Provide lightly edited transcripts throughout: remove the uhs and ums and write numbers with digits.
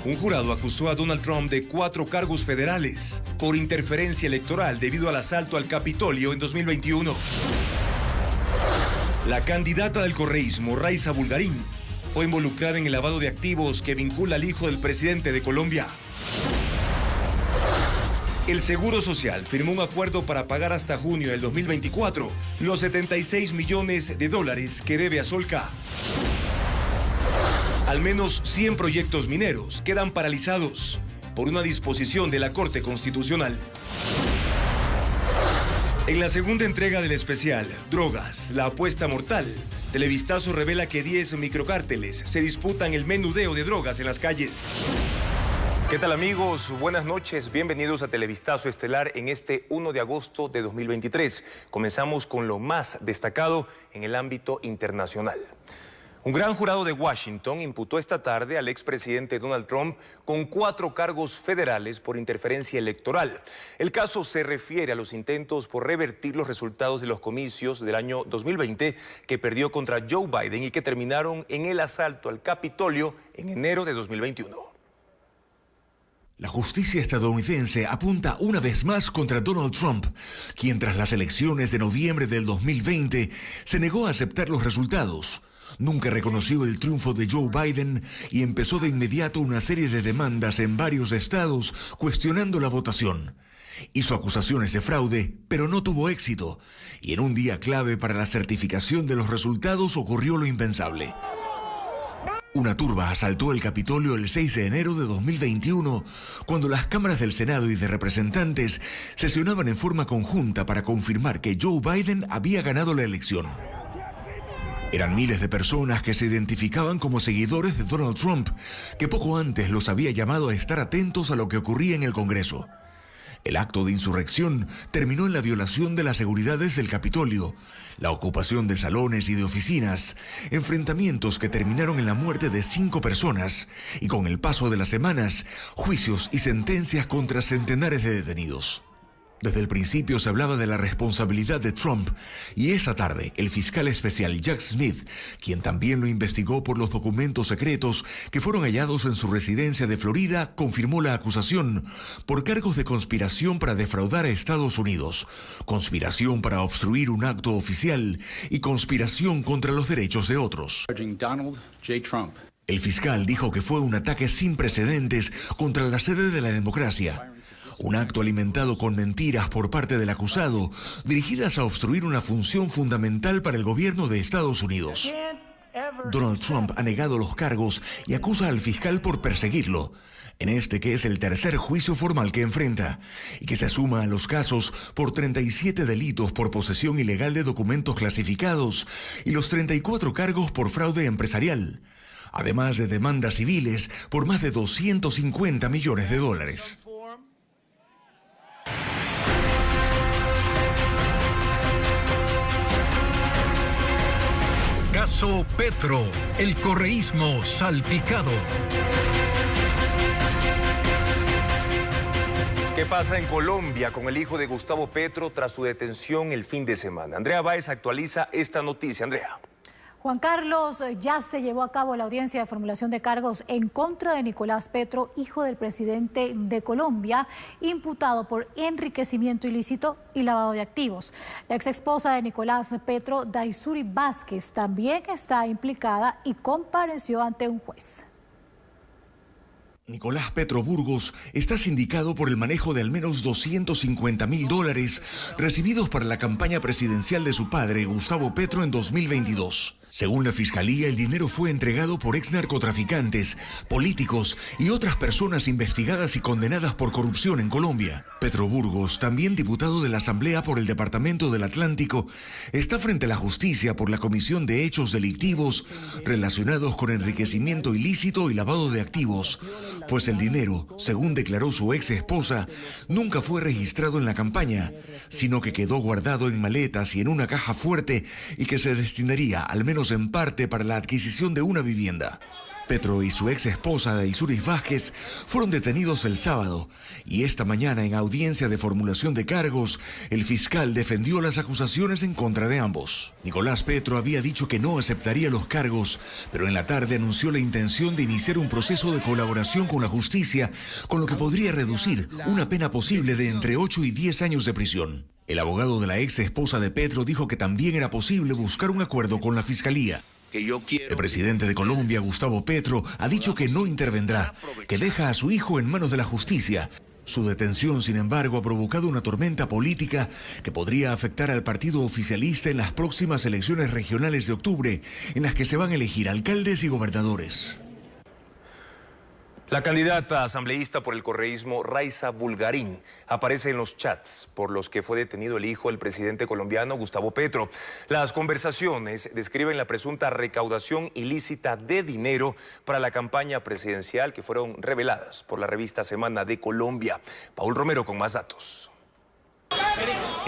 Un jurado acusó a Donald Trump de 4 cargos federales por interferencia electoral debido al asalto al Capitolio en 2021. La candidata del correísmo, Raiza Bulgarín, fue involucrada en el lavado de activos que vincula al hijo del presidente de Colombia. El Seguro Social firmó un acuerdo para pagar hasta junio del 2024 los 76 millones de dólares que debe a Solca. Al menos 100 proyectos mineros quedan paralizados por una disposición de la Corte Constitucional. En la segunda entrega del especial Drogas, la apuesta mortal, Televistazo revela que 10 microcárteles se disputan el menudeo de drogas en las calles. ¿Qué tal, amigos? Buenas noches, bienvenidos a Televistazo Estelar en este 1 de agosto de 2023. Comenzamos con lo más destacado en el ámbito internacional. Un gran jurado de Washington imputó esta tarde al expresidente Donald Trump con 4 cargos federales por interferencia electoral. El caso se refiere a los intentos por revertir los resultados de los comicios del año 2020 que perdió contra Joe Biden y que terminaron en el asalto al Capitolio en enero de 2021. La justicia estadounidense apunta una vez más contra Donald Trump, quien tras las elecciones de noviembre del 2020 se negó a aceptar los resultados. Nunca reconoció el triunfo de Joe Biden y empezó de inmediato una serie de demandas en varios estados cuestionando la votación. Hizo acusaciones de fraude, pero no tuvo éxito. Y en un día clave para la certificación de los resultados ocurrió lo impensable. Una turba asaltó el Capitolio el 6 de enero de 2021, cuando las cámaras del Senado y de Representantes sesionaban en forma conjunta para confirmar que Joe Biden había ganado la elección. Eran miles de personas que se identificaban como seguidores de Donald Trump, que poco antes los había llamado a estar atentos a lo que ocurría en el Congreso. El acto de insurrección terminó en la violación de las seguridades del Capitolio, la ocupación de salones y de oficinas, enfrentamientos que terminaron en la muerte de 5 personas y, con el paso de las semanas, juicios y sentencias contra centenares de detenidos. Desde el principio se hablaba de la responsabilidad de Trump y esa tarde el fiscal especial Jack Smith, quien también lo investigó por los documentos secretos que fueron hallados en su residencia de Florida, confirmó la acusación por cargos de conspiración para defraudar a Estados Unidos, conspiración para obstruir un acto oficial y conspiración contra los derechos de otros. Donald J. Trump. El fiscal dijo que fue un ataque sin precedentes contra la sede de la democracia. Un acto alimentado con mentiras por parte del acusado, dirigidas a obstruir una función fundamental para el gobierno de Estados Unidos. Donald Trump ha negado los cargos y acusa al fiscal por perseguirlo, en este que es el tercer juicio formal que enfrenta, y que se suma a los casos por 37 delitos por posesión ilegal de documentos clasificados y los 34 cargos por fraude empresarial, además de demandas civiles por más de 250 millones de dólares. Caso Petro, el correísmo salpicado. ¿Qué pasa en Colombia con el hijo de Gustavo Petro tras su detención el fin de semana? Andrea Báez actualiza esta noticia. Andrea. Juan Carlos, ya se llevó a cabo la audiencia de formulación de cargos en contra de Nicolás Petro, hijo del presidente de Colombia, imputado por enriquecimiento ilícito y lavado de activos. La exesposa de Nicolás Petro, Daisuri Vázquez, también está implicada y compareció ante un juez. Nicolás Petro Burgos está sindicado por el manejo de al menos $250.000 recibidos para la campaña presidencial de su padre, Gustavo Petro, en 2022. Según la Fiscalía, el dinero fue entregado por exnarcotraficantes, políticos y otras personas investigadas y condenadas por corrupción en Colombia. Petro Burgos, también diputado de la Asamblea por el Departamento del Atlántico, está frente a la justicia por la comisión de hechos delictivos relacionados con enriquecimiento ilícito y lavado de activos, pues el dinero, según declaró su ex esposa, nunca fue registrado en la campaña, sino que quedó guardado en maletas y en una caja fuerte y que se destinaría, al menos en parte, para la adquisición de una vivienda. Petro y su ex esposa Daisuris Vázquez fueron detenidos el sábado y esta mañana en audiencia de formulación de cargos, el fiscal defendió las acusaciones en contra de ambos. Nicolás Petro había dicho que no aceptaría los cargos, pero en la tarde anunció la intención de iniciar un proceso de colaboración con la justicia, con lo que podría reducir una pena posible de entre 8 y 10 años de prisión. El abogado de la ex esposa de Petro dijo que también era posible buscar un acuerdo con la fiscalía. El presidente de Colombia, Gustavo Petro, ha dicho que no intervendrá, que deja a su hijo en manos de la justicia. Su detención, sin embargo, ha provocado una tormenta política que podría afectar al partido oficialista en las próximas elecciones regionales de octubre, en las que se van a elegir alcaldes y gobernadores. La candidata asambleísta por el correísmo, Raiza Bulgarín, aparece en los chats por los que fue detenido el hijo del presidente colombiano, Gustavo Petro. Las conversaciones describen la presunta recaudación ilícita de dinero para la campaña presidencial que fueron reveladas por la revista Semana de Colombia. Paul Romero con más datos.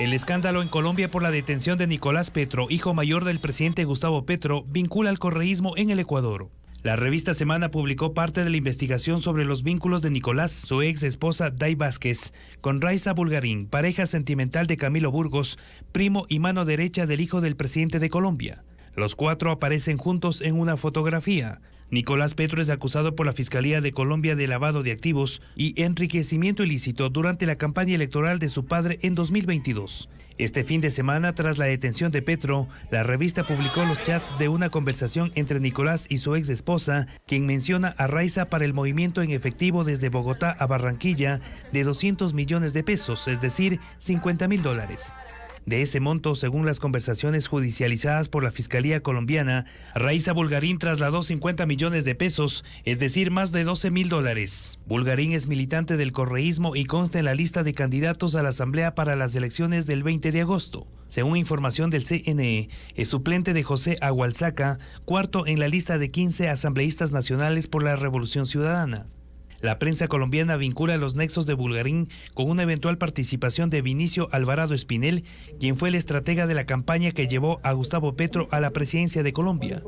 El escándalo en Colombia por la detención de Nicolás Petro, hijo mayor del presidente Gustavo Petro, vincula al correísmo en el Ecuador. La revista Semana publicó parte de la investigación sobre los vínculos de Nicolás, su ex esposa Day Vázquez, con Raiza Bulgarín, pareja sentimental de Camilo Burgos, primo y mano derecha del hijo del presidente de Colombia. Los cuatro aparecen juntos en una fotografía. Nicolás Petro es acusado por la Fiscalía de Colombia de lavado de activos y enriquecimiento ilícito durante la campaña electoral de su padre en 2022. Este fin de semana, tras la detención de Petro, la revista publicó los chats de una conversación entre Nicolás y su ex esposa, quien menciona a Raiza para el movimiento en efectivo desde Bogotá a Barranquilla de 200 millones de pesos, es decir, $50.000. De ese monto, según las conversaciones judicializadas por la Fiscalía colombiana, Raiza Bulgarín trasladó 50 millones de pesos, es decir, más de $12.000. Bulgarín es militante del correísmo y consta en la lista de candidatos a la Asamblea para las elecciones del 20 de agosto. Según información del CNE, es suplente de José Agualzaca, cuarto en la lista de 15 asambleístas nacionales por la Revolución Ciudadana. La prensa colombiana vincula los nexos de Bulgarín con una eventual participación de Vinicio Alvarado Espinel, quien fue el estratega de la campaña que llevó a Gustavo Petro a la presidencia de Colombia.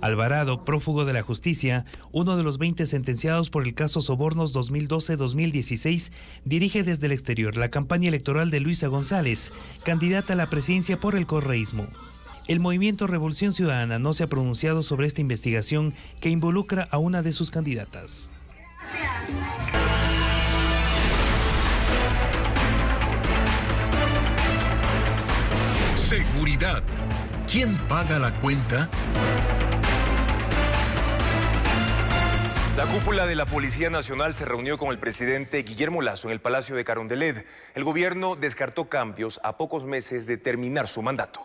Alvarado, prófugo de la justicia, uno de los 20 sentenciados por el caso Sobornos 2012-2016, dirige desde el exterior la campaña electoral de Luisa González, candidata a la presidencia por el correísmo. El movimiento Revolución Ciudadana no se ha pronunciado sobre esta investigación que involucra a una de sus candidatas. Seguridad. ¿Quién paga la cuenta? La cúpula de la Policía Nacional se reunió con el presidente Guillermo Lasso en el Palacio de Carondelet. El gobierno descartó cambios a pocos meses de terminar su mandato.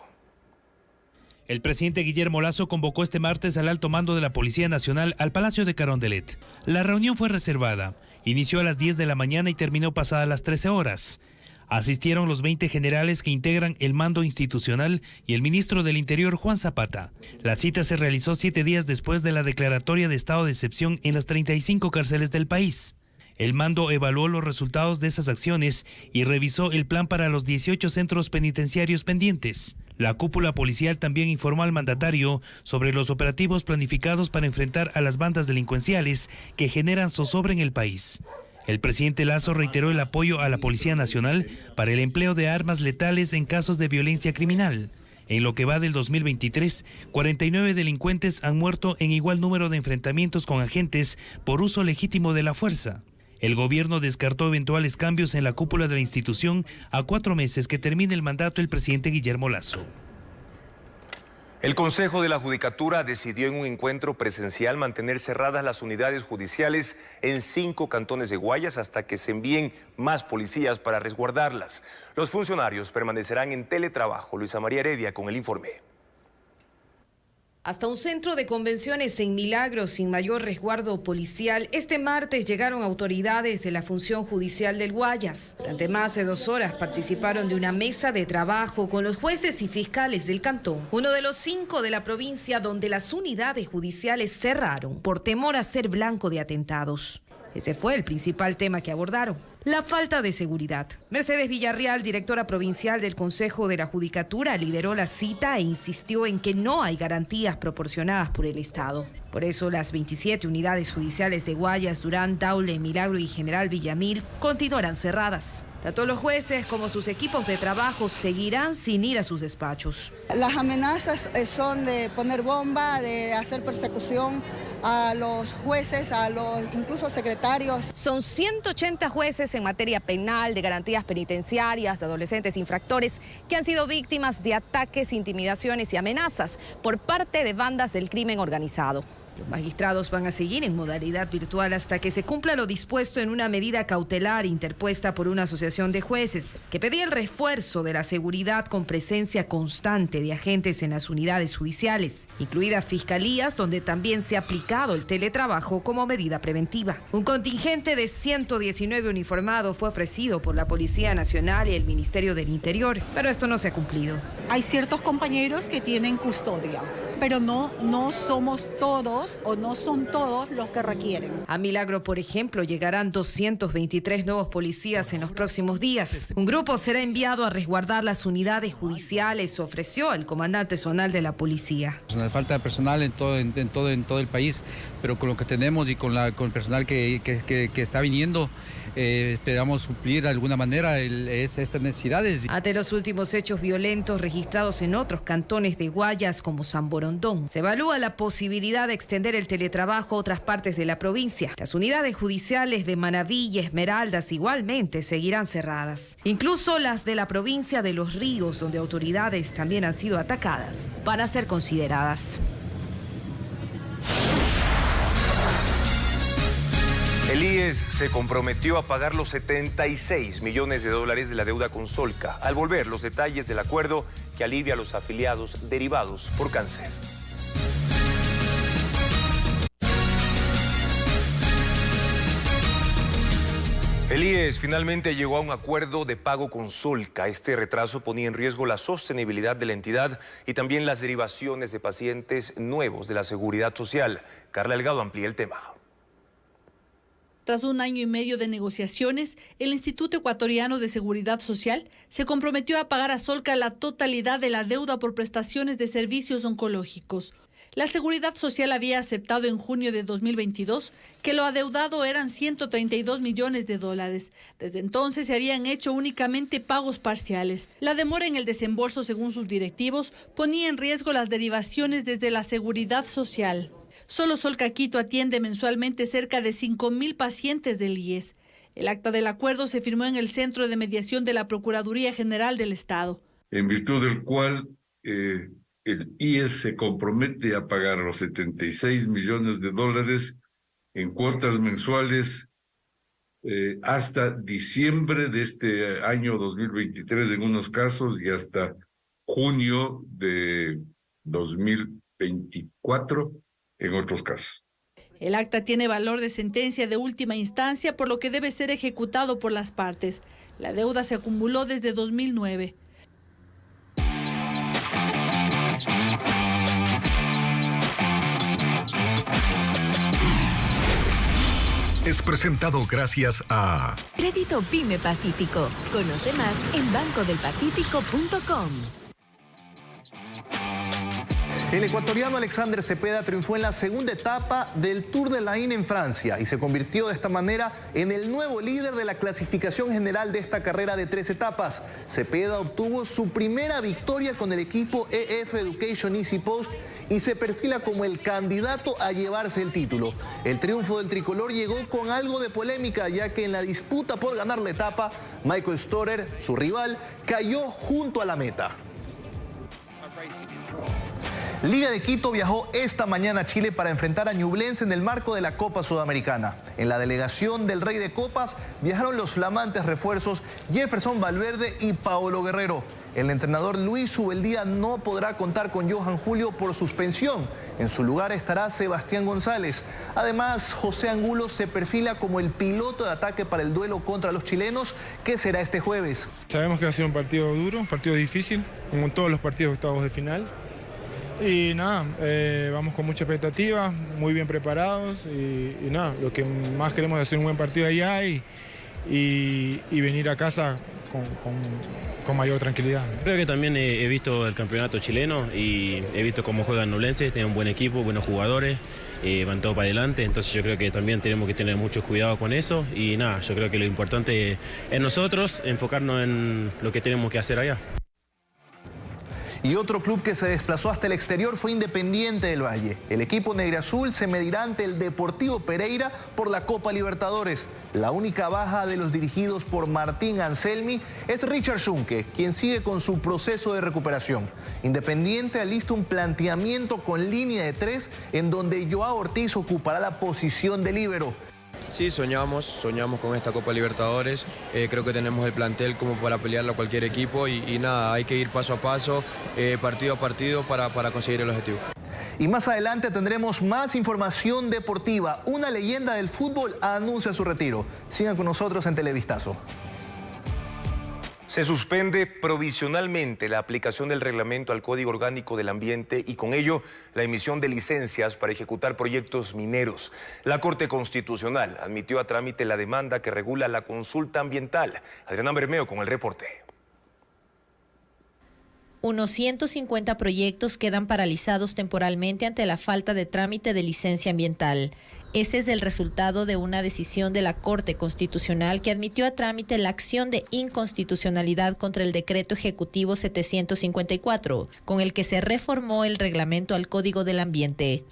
El presidente Guillermo Lasso convocó este martes al alto mando de la Policía Nacional al Palacio de Carondelet. La reunión fue reservada. Inició a las 10 de la mañana y terminó pasadas las 13 horas. Asistieron los 20 generales que integran el mando institucional y el ministro del Interior, Juan Zapata. La cita se realizó 7 días después de la declaratoria de estado de excepción en las 35 cárceles del país. El mando evaluó los resultados de esas acciones y revisó el plan para los 18 centros penitenciarios pendientes. La cúpula policial también informó al mandatario sobre los operativos planificados para enfrentar a las bandas delincuenciales que generan zozobra en el país. El presidente Lasso reiteró el apoyo a la Policía Nacional para el empleo de armas letales en casos de violencia criminal. En lo que va del 2023, 49 delincuentes han muerto en igual número de enfrentamientos con agentes por uso legítimo de la fuerza. El gobierno descartó eventuales cambios en la cúpula de la institución a 4 meses que termine el mandato del presidente Guillermo Lasso. El Consejo de la Judicatura decidió en un encuentro presencial mantener cerradas las unidades judiciales en 5 cantones de Guayas hasta que se envíen más policías para resguardarlas. Los funcionarios permanecerán en teletrabajo. Luisa María Heredia con el informe. Hasta un centro de convenciones en Milagros sin mayor resguardo policial, este martes llegaron autoridades de la función judicial del Guayas. Durante más de 2 horas participaron de una mesa de trabajo con los jueces y fiscales del cantón, uno de los 5 de la provincia donde las unidades judiciales cerraron por temor a ser blanco de atentados. Ese fue el principal tema que abordaron: la falta de seguridad. Mercedes Villarreal, directora provincial del Consejo de la Judicatura, lideró la cita e insistió en que no hay garantías proporcionadas por el Estado. Por eso las 27 unidades judiciales de Guayas, Durán, Daule, Milagro y General Villamil continuarán cerradas. Tanto los jueces como sus equipos de trabajo seguirán sin ir a sus despachos. Las amenazas son de poner bomba, de hacer persecución a los jueces, a los incluso secretarios. Son 180 jueces en materia penal, de garantías penitenciarias, de adolescentes infractores que han sido víctimas de ataques, intimidaciones y amenazas por parte de bandas del crimen organizado. Los magistrados van a seguir en modalidad virtual hasta que se cumpla lo dispuesto en una medida cautelar interpuesta por una asociación de jueces que pedía el refuerzo de la seguridad con presencia constante de agentes en las unidades judiciales, incluidas fiscalías, donde también se ha aplicado el teletrabajo como medida preventiva. Un contingente de 119 uniformados fue ofrecido por la Policía Nacional y el Ministerio del Interior, pero esto no se ha cumplido. Hay ciertos compañeros que tienen custodia, pero no somos todos o no son todos los que requieren. A Milagro, por ejemplo, llegarán 223 nuevos policías en los próximos días. Un grupo será enviado a resguardar las unidades judiciales, ofreció el comandante zonal de la policía. La falta de personal en todo el país, pero con lo que tenemos y con el personal que está viniendo, esperamos suplir de alguna manera estas necesidades. Ante los últimos hechos violentos registrados en otros cantones de Guayas como San Borondón, se evalúa la posibilidad de extender el teletrabajo a otras partes de la provincia. Las unidades judiciales de Manabí y Esmeraldas igualmente seguirán cerradas. Incluso las de la provincia de Los Ríos, donde autoridades también han sido atacadas, van a ser consideradas. El IES se comprometió a pagar los 76 millones de dólares de la deuda con Solca. Al volver, los detalles del acuerdo que alivia a los afiliados derivados por cáncer. El IES finalmente llegó a un acuerdo de pago con Solca. Este retraso ponía en riesgo la sostenibilidad de la entidad y también las derivaciones de pacientes nuevos de la Seguridad Social. Carla Delgado amplía el tema. Tras 1 año y medio de negociaciones, el Instituto Ecuatoriano de Seguridad Social se comprometió a pagar a Solca la totalidad de la deuda por prestaciones de servicios oncológicos. La Seguridad Social había aceptado en junio de 2022 que lo adeudado eran 132 millones de dólares. Desde entonces se habían hecho únicamente pagos parciales. La demora en el desembolso, según sus directivos, ponía en riesgo las derivaciones desde la Seguridad Social. Solo Solca Quito atiende mensualmente cerca de 5.000 pacientes del IES. El acta del acuerdo se firmó en el Centro de Mediación de la Procuraduría General del Estado. En virtud del cual el IES se compromete a pagar los 76 millones de dólares en cuotas mensuales hasta diciembre de este año 2023 en unos casos y hasta junio de 2024 en otros casos. El acta tiene valor de sentencia de última instancia, por lo que debe ser ejecutado por las partes. La deuda se acumuló desde 2009. Es presentado gracias a Crédito Pyme Pacífico. Conoce más en bancodelpacifico.com. El ecuatoriano Alexander Cepeda triunfó en la segunda etapa del Tour de l'Ain en Francia y se convirtió de esta manera en el nuevo líder de la clasificación general de esta carrera de 3 etapas. Cepeda obtuvo su primera victoria con el equipo EF Education Easy Post y se perfila como el candidato a llevarse el título. El triunfo del tricolor llegó con algo de polémica, ya que en la disputa por ganar la etapa, Michael Storer, su rival, cayó junto a la meta. Liga de Quito viajó esta mañana a Chile para enfrentar a Ñublense en el marco de la Copa Sudamericana. En la delegación del Rey de Copas viajaron los flamantes refuerzos Jefferson Valverde y Paolo Guerrero. El entrenador Luis Ubeldía no podrá contar con Johan Julio por suspensión. En su lugar estará Sebastián González. Además, José Angulo se perfila como el piloto de ataque para el duelo contra los chilenos, que será este jueves. Sabemos que va a ser un partido duro, un partido difícil, como en todos los partidos de octavos de final. Y nada, vamos con mucha expectativa, muy bien preparados y nada, lo que más queremos es hacer un buen partido allá y venir a casa con mayor tranquilidad. Creo que también he visto el campeonato chileno y he visto cómo juegan Ñublense, tienen un buen equipo, buenos jugadores van todo para adelante, entonces yo creo que también tenemos que tener mucho cuidado con eso y nada, yo creo que lo importante es nosotros enfocarnos en lo que tenemos que hacer allá. Y otro club que se desplazó hasta el exterior fue Independiente del Valle. El equipo negriazul se medirá ante el Deportivo Pereira por la Copa Libertadores. La única baja de los dirigidos por Martín Anselmi es Richard Schunke, quien sigue con su proceso de recuperación. Independiente alista un planteamiento con línea de 3 en donde Joao Ortiz ocupará la posición de líbero. Sí, soñamos con esta Copa Libertadores, creo que tenemos el plantel como para pelearlo a cualquier equipo y nada, hay que ir paso a paso, partido a partido para conseguir el objetivo. Y más adelante tendremos más información deportiva. Una leyenda del fútbol anuncia su retiro. Sigan con nosotros en Televistazo. Se suspende provisionalmente la aplicación del reglamento al Código Orgánico del Ambiente y con ello la emisión de licencias para ejecutar proyectos mineros. La Corte Constitucional admitió a trámite la demanda que regula la consulta ambiental. Adriana Bermeo con el reporte. Unos 150 proyectos quedan paralizados temporalmente ante la falta de trámite de licencia ambiental. Ese es el resultado de una decisión de la Corte Constitucional que admitió a trámite la acción de inconstitucionalidad contra el Decreto Ejecutivo 754, con el que se reformó el reglamento al Código del Ambiente.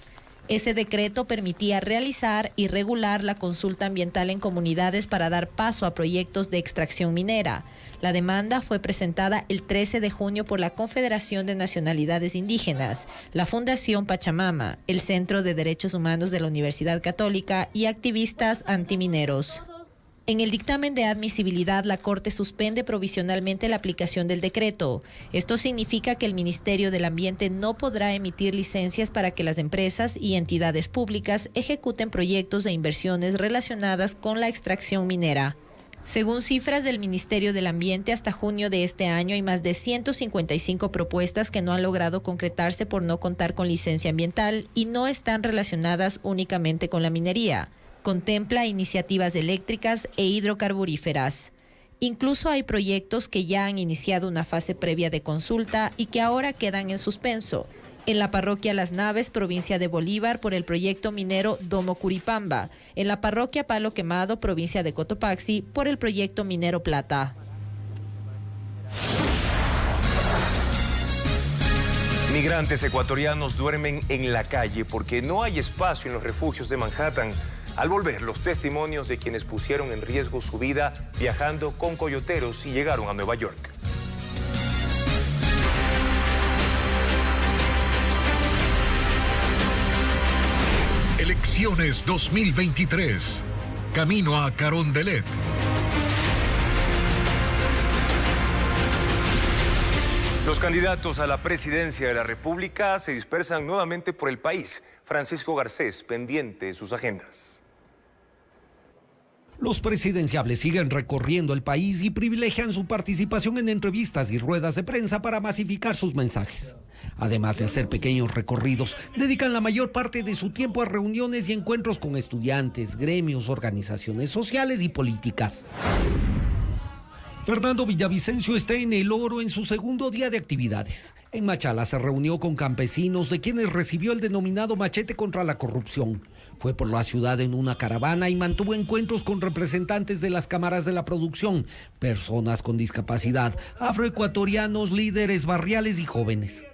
Ese decreto permitía realizar y regular la consulta ambiental en comunidades para dar paso a proyectos de extracción minera. La demanda fue presentada el 13 de junio por la Confederación de Nacionalidades Indígenas, la Fundación Pachamama, el Centro de Derechos Humanos de la Universidad Católica y activistas antimineros. En el dictamen de admisibilidad, la Corte suspende provisionalmente la aplicación del decreto. Esto significa que el Ministerio del Ambiente no podrá emitir licencias para que las empresas y entidades públicas ejecuten proyectos e inversiones relacionadas con la extracción minera. Según cifras del Ministerio del Ambiente, hasta junio de este año hay más de 155 propuestas que no han logrado concretarse por no contar con licencia ambiental y no están relacionadas únicamente con la minería. Contempla iniciativas eléctricas e hidrocarburíferas. Incluso hay proyectos que ya han iniciado una fase previa de consulta y que ahora quedan en suspenso. En la parroquia Las Naves, provincia de Bolívar, por el proyecto minero Domo Curipamba. En la parroquia Palo Quemado, provincia de Cotopaxi, por el proyecto minero Plata. Migrantes ecuatorianos duermen en la calle porque no hay espacio en los refugios de Manhattan. Al volver, los testimonios de quienes pusieron en riesgo su vida viajando con coyoteros y llegaron a Nueva York. Elecciones 2023. Camino a Carondelet. Los candidatos a la presidencia de la República se dispersan nuevamente por el país. Francisco Garcés, pendiente de sus agendas. Los presidenciables siguen recorriendo el país y privilegian su participación en entrevistas y ruedas de prensa para masificar sus mensajes. Además de hacer pequeños recorridos, dedican la mayor parte de su tiempo a reuniones y encuentros con estudiantes, gremios, organizaciones sociales y políticas. Fernando Villavicencio está en El Oro en su segundo día de actividades. En Machala se reunió con campesinos de quienes recibió el denominado machete contra la corrupción. Fue por la ciudad en una caravana y mantuvo encuentros con representantes de las cámaras de la producción, personas con discapacidad, afroecuatorianos, líderes barriales y jóvenes.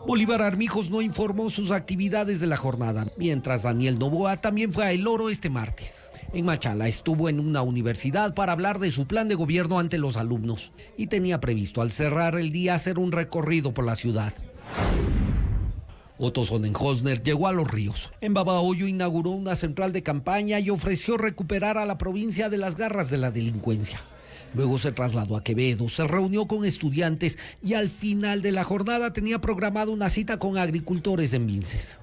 Bolívar Armijos no informó sus actividades de la jornada, mientras Daniel Noboa también fue a El Oro este martes. En Machala estuvo en una universidad para hablar de su plan de gobierno ante los alumnos y tenía previsto al cerrar el día hacer un recorrido por la ciudad. Otto Sonnenhosner llegó a Los Ríos. En Babahoyo inauguró una central de campaña y ofreció recuperar a la provincia de las garras de la delincuencia. Luego se trasladó a Quevedo, se reunió con estudiantes y al final de la jornada tenía programada una cita con agricultores en Vinces.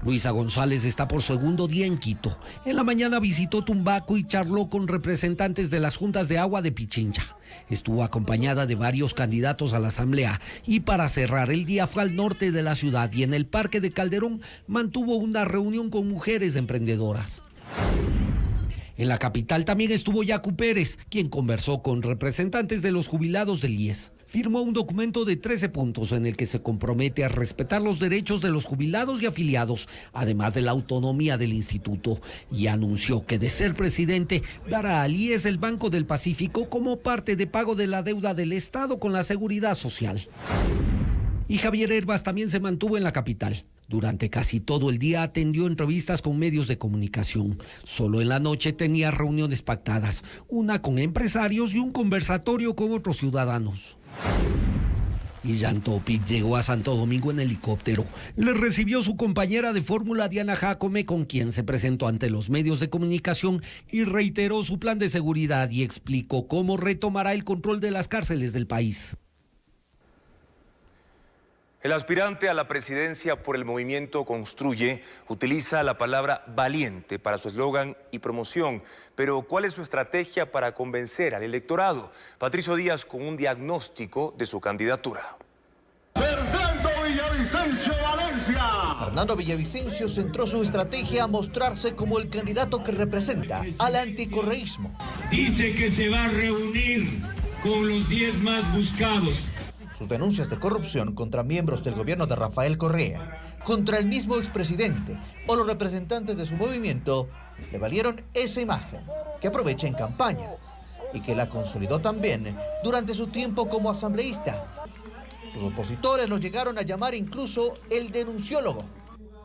Luisa González está por segundo día en Quito. En la mañana visitó Tumbaco y charló con representantes de las juntas de agua de Pichincha. Estuvo acompañada de varios candidatos a la asamblea y para cerrar el día fue al norte de la ciudad y en el Parque de Calderón mantuvo una reunión con mujeres emprendedoras. En la capital también estuvo Yacu Pérez, quien conversó con representantes de los jubilados del IES. firmó un documento de 13 puntos en el que se compromete a respetar los derechos de los jubilados y afiliados, además de la autonomía del instituto, y anunció que de ser presidente dará al IES el Banco del Pacífico como parte de pago de la deuda del Estado con la Seguridad Social. Y Javier Herbas también se mantuvo en la capital. Durante casi todo el día atendió entrevistas con medios de comunicación. Solo en la noche tenía reuniones pactadas, una con empresarios y un conversatorio con otros ciudadanos. Y Jan Topic llegó a Santo Domingo en helicóptero. Le recibió su compañera de fórmula Diana Jacome, con quien se presentó ante los medios de comunicación y reiteró su plan de seguridad y explicó cómo retomará el control de las cárceles del país. El aspirante a la presidencia por el movimiento Construye utiliza la palabra valiente para su eslogan y promoción. Pero ¿cuál es su estrategia para convencer al electorado? Patricio Díaz con un diagnóstico de su candidatura. Fernando Villavicencio Valencia. Fernando Villavicencio centró su estrategia a mostrarse como el candidato que representa al anticorreísmo. Dice que se va a reunir con los 10 más buscados. Sus denuncias de corrupción contra miembros del gobierno de Rafael Correa, contra el mismo expresidente o los representantes de su movimiento, le valieron esa imagen que aprovecha en campaña y que la consolidó también durante su tiempo como asambleísta. Sus opositores lo llegaron a llamar incluso el denunciólogo.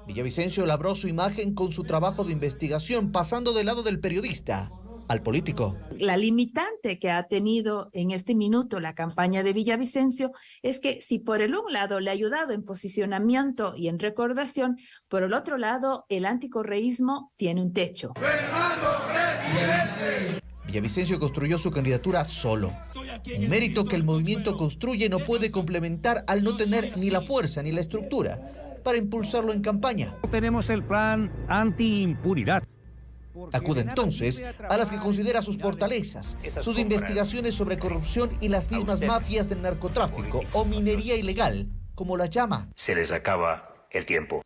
Villavicencio labró su imagen con su trabajo de investigación, pasando del lado del periodista al político. La limitante que ha tenido en este minuto la campaña de Villavicencio es que si por el un lado le ha ayudado en posicionamiento y en recordación, por el otro lado el anticorreísmo tiene un techo. Villavicencio construyó su candidatura solo, un mérito que el movimiento Construye no puede complementar al no tener ni la fuerza ni la estructura para impulsarlo en campaña. Tenemos el plan anti-impunidad. Acude entonces a las que considera sus fortalezas, sus investigaciones sobre corrupción y las mismas mafias del narcotráfico o minería ilegal, como la llama. Se les acaba el tiempo.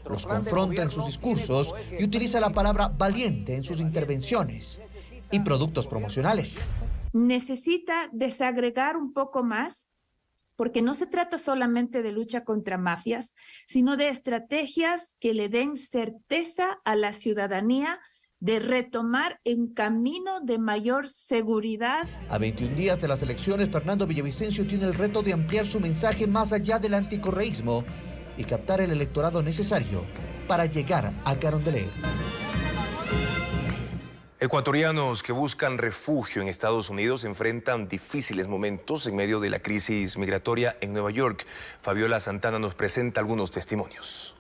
Los confronta en sus discursos y utiliza la palabra valiente en sus intervenciones y productos promocionales. Necesita desagregar un poco más, porque no se trata solamente de lucha contra mafias, sino de estrategias que le den certeza a la ciudadanía de retomar un camino de mayor seguridad. A 21 días de las elecciones, Fernando Villavicencio tiene el reto de ampliar su mensaje más allá del anticorreísmo y captar el electorado necesario para llegar a Carondelet. Ecuatorianos que buscan refugio en Estados Unidos enfrentan difíciles momentos en medio de la crisis migratoria en Nueva York. Fabiola Santana nos presenta algunos testimonios.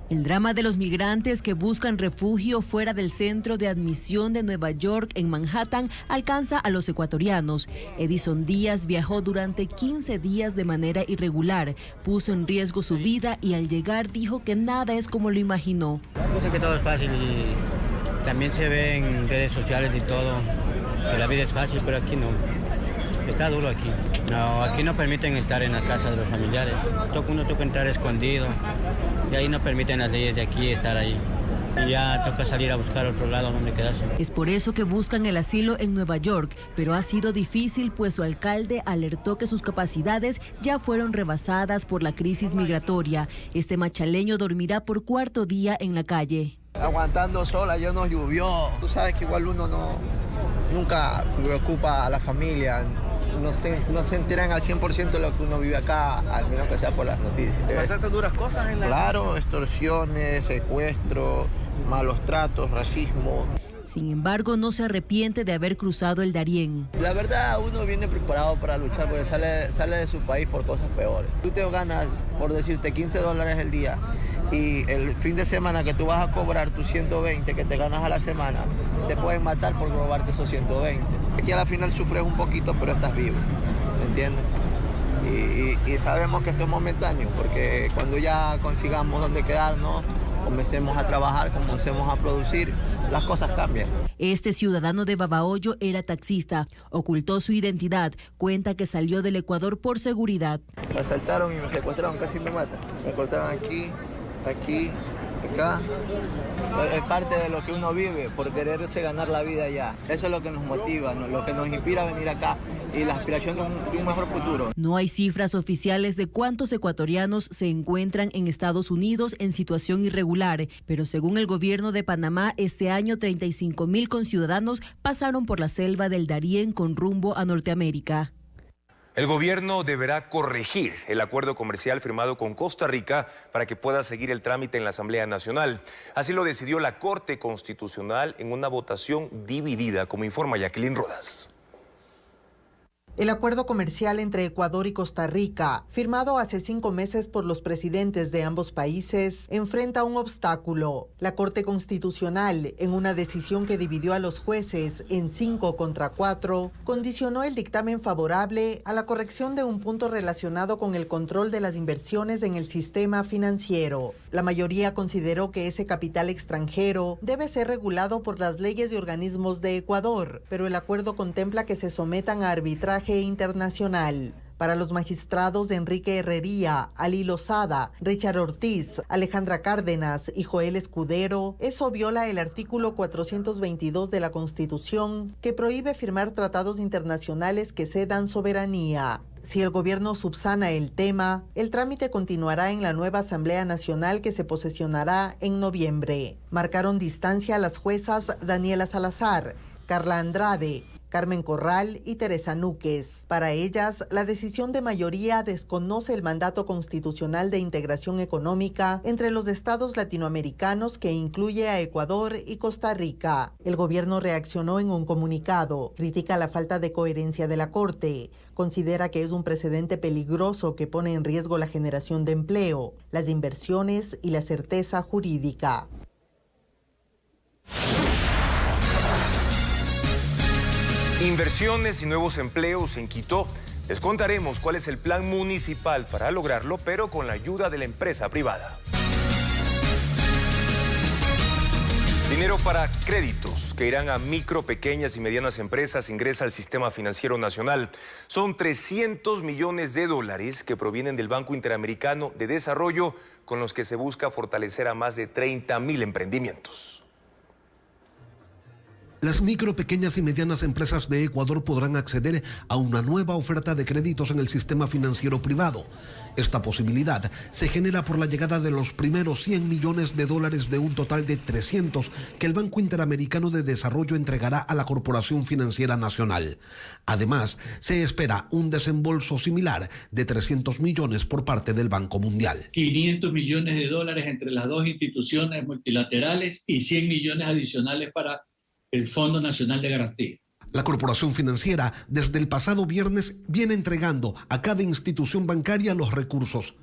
El drama de los migrantes que buscan refugio fuera del centro de admisión de Nueva York en Manhattan alcanza a los ecuatorianos. Edison Díaz viajó durante 15 días de manera irregular, puso en riesgo su vida y al llegar dijo que nada es como lo imaginó. Yo sé que todo es fácil y también se ve en redes sociales y todo, que la vida es fácil, pero aquí no. Está duro aquí. No, aquí no permiten estar en la casa de los familiares. Uno toca entrar escondido y ahí no permiten las leyes de aquí estar ahí. Y ya toca salir a buscar otro lado donde quedarse. Es por eso que buscan el asilo en Nueva York, pero ha sido difícil pues su alcalde alertó que sus capacidades ya fueron rebasadas por la crisis migratoria. Este machaleño dormirá por cuarto día en la calle. Aguantando sol, ayer nos llovió. Tú sabes que igual uno nunca preocupa a la familia. No se enteran al 100% de lo que uno vive acá, al menos que sea por las noticias. ¿Pasaste duras cosas en la... Claro, extorsiones, secuestros, malos tratos, racismo. Sin embargo, no se arrepiente de haber cruzado el Darién. La verdad, uno viene preparado para luchar porque sale de su país por cosas peores. Tú te ganas, por decirte, $15 el día y el fin de semana que tú vas a cobrar tus 120 que te ganas a la semana, te pueden matar por robarte esos 120. Aquí a la final sufres un poquito, pero estás vivo, ¿me entiendes? Y sabemos que esto es momentáneo, porque cuando ya consigamos dónde quedarnos, comencemos a trabajar, comencemos a producir, las cosas cambian. Este ciudadano de Babahoyo era taxista, ocultó su identidad, cuenta que salió del Ecuador por seguridad. Me asaltaron y me secuestraron, casi me matan. Me cortaron aquí, aquí, acá, es parte de lo que uno vive, por quererse ganar la vida ya. Eso es lo que nos motiva, ¿no? Lo que nos inspira a venir acá y la aspiración de un mejor futuro. No hay cifras oficiales de cuántos ecuatorianos se encuentran en Estados Unidos en situación irregular, pero según el gobierno de Panamá, este año 35,000 conciudadanos pasaron por la selva del Darién con rumbo a Norteamérica. El gobierno deberá corregir el acuerdo comercial firmado con Costa Rica para que pueda seguir el trámite en la Asamblea Nacional. Así lo decidió la Corte Constitucional en una votación dividida, como informa Jacqueline Rodas. El acuerdo comercial entre Ecuador y Costa Rica, firmado hace 5 meses por los presidentes de ambos países, enfrenta un obstáculo. La Corte Constitucional, en una decisión que dividió a los jueces en 5 contra 4, condicionó el dictamen favorable a la corrección de un punto relacionado con el control de las inversiones en el sistema financiero. La mayoría consideró que ese capital extranjero debe ser regulado por las leyes y organismos de Ecuador, pero el acuerdo contempla que se sometan a arbitraje internacional. Para los magistrados Enrique Herrería, Ali Lozada, Richard Ortiz, Alejandra Cárdenas y Joel Escudero, eso viola el artículo 422 de la Constitución, que prohíbe firmar tratados internacionales que cedan soberanía. Si el gobierno subsana el tema, el trámite continuará en la nueva Asamblea Nacional que se posesionará en noviembre. Marcaron distancia las juezas Daniela Salazar, Carla Andrade, Carmen Corral y Teresa Núquez. Para ellas, la decisión de mayoría desconoce el mandato constitucional de integración económica entre los estados latinoamericanos que incluye a Ecuador y Costa Rica. El gobierno reaccionó en un comunicado, critica la falta de coherencia de la Corte, considera que es un precedente peligroso que pone en riesgo la generación de empleo, las inversiones y la certeza jurídica. Inversiones y nuevos empleos en Quito. Les contaremos cuál es el plan municipal para lograrlo, pero con la ayuda de la empresa privada. Dinero para créditos que irán a micro, pequeñas y medianas empresas ingresa al Sistema Financiero Nacional. Son 300 millones de dólares que provienen del Banco Interamericano de Desarrollo, con los que se busca fortalecer a más de 30,000 emprendimientos. Las micro, pequeñas y medianas empresas de Ecuador podrán acceder a una nueva oferta de créditos en el sistema financiero privado. Esta posibilidad se genera por la llegada de los primeros 100 millones de dólares de un total de 300 que el Banco Interamericano de Desarrollo entregará a la Corporación Financiera Nacional. Además, se espera un desembolso similar de 300 millones por parte del Banco Mundial. 500 millones de dólares entre las dos instituciones multilaterales y 100 millones adicionales para el Fondo Nacional de Garantía. La Corporación Financiera desde el pasado viernes viene entregando a cada institución bancaria los recursos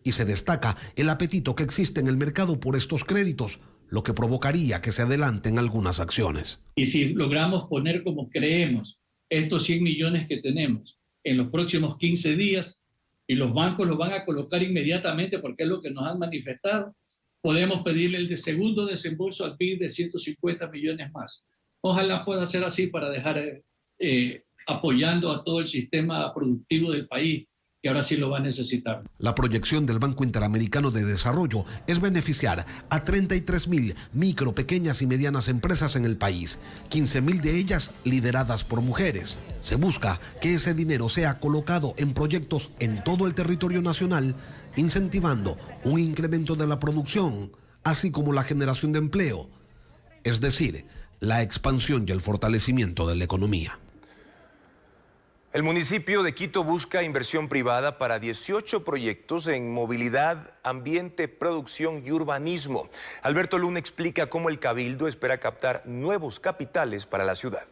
y se destaca el apetito que existe en el mercado por estos créditos, lo que provocaría que se adelanten algunas acciones. Y si logramos poner como creemos estos 100 millones que tenemos en los próximos 15 días y los bancos los van a colocar inmediatamente porque es lo que nos han manifestado, podemos pedirle el segundo desembolso al BID de 150 millones más. Ojalá pueda ser así para dejar apoyando a todo el sistema productivo del país, que ahora sí lo va a necesitar. La proyección del Banco Interamericano de Desarrollo es beneficiar a 33,000 micro, pequeñas y medianas empresas en el país, 15,000 de ellas lideradas por mujeres. Se busca que ese dinero sea colocado en proyectos en todo el territorio nacional, incentivando un incremento de la producción, así como la generación de empleo, es decir, la expansión y el fortalecimiento de la economía. El municipio de Quito busca inversión privada para 18 proyectos en movilidad, ambiente, producción y urbanismo. Alberto Luna explica cómo el Cabildo espera captar nuevos capitales para la ciudad.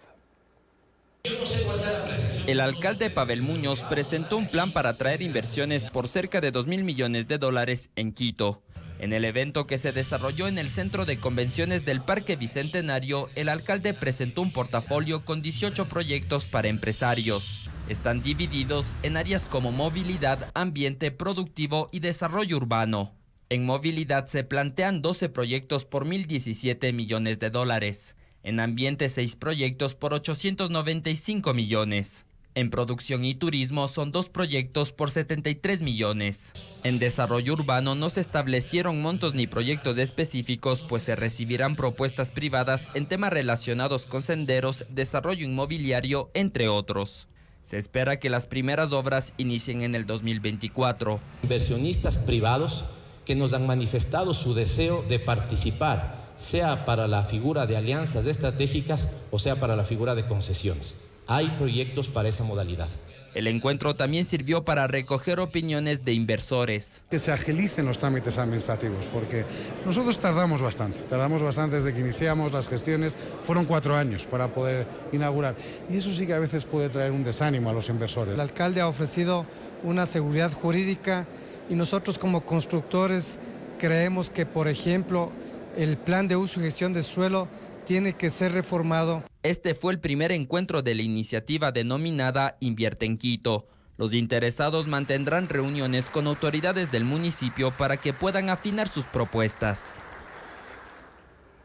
El alcalde Pavel Muñoz presentó un plan para atraer inversiones por cerca de 2.000 millones de dólares en Quito. En el evento que se desarrolló en el Centro de Convenciones del Parque Bicentenario, el alcalde presentó un portafolio con 18 proyectos para empresarios. Están divididos en áreas como movilidad, ambiente, productivo y desarrollo urbano. En movilidad se plantean 12 proyectos por 1.017 millones de dólares. En ambiente 6 proyectos por 895 millones. En producción y turismo son 2 proyectos por 73 millones. En desarrollo urbano no se establecieron montos ni proyectos específicos, pues se recibirán propuestas privadas en temas relacionados con senderos, desarrollo inmobiliario, entre otros. Se espera que las primeras obras inicien en el 2024. Inversionistas privados que nos han manifestado su deseo de participar, sea para la figura de alianzas estratégicas o sea para la figura de concesiones. Hay proyectos para esa modalidad. El encuentro también sirvió para recoger opiniones de inversores. Que se agilicen los trámites administrativos, porque nosotros tardamos bastante desde que iniciamos las gestiones, fueron 4 años para poder inaugurar, y eso sí que a veces puede traer un desánimo a los inversores. El alcalde ha ofrecido una seguridad jurídica y nosotros como constructores creemos que, por ejemplo, el plan de uso y gestión de suelo tiene que ser reformado. Este fue el primer encuentro de la iniciativa denominada Invierte en Quito. Los interesados mantendrán reuniones con autoridades del municipio para que puedan afinar sus propuestas.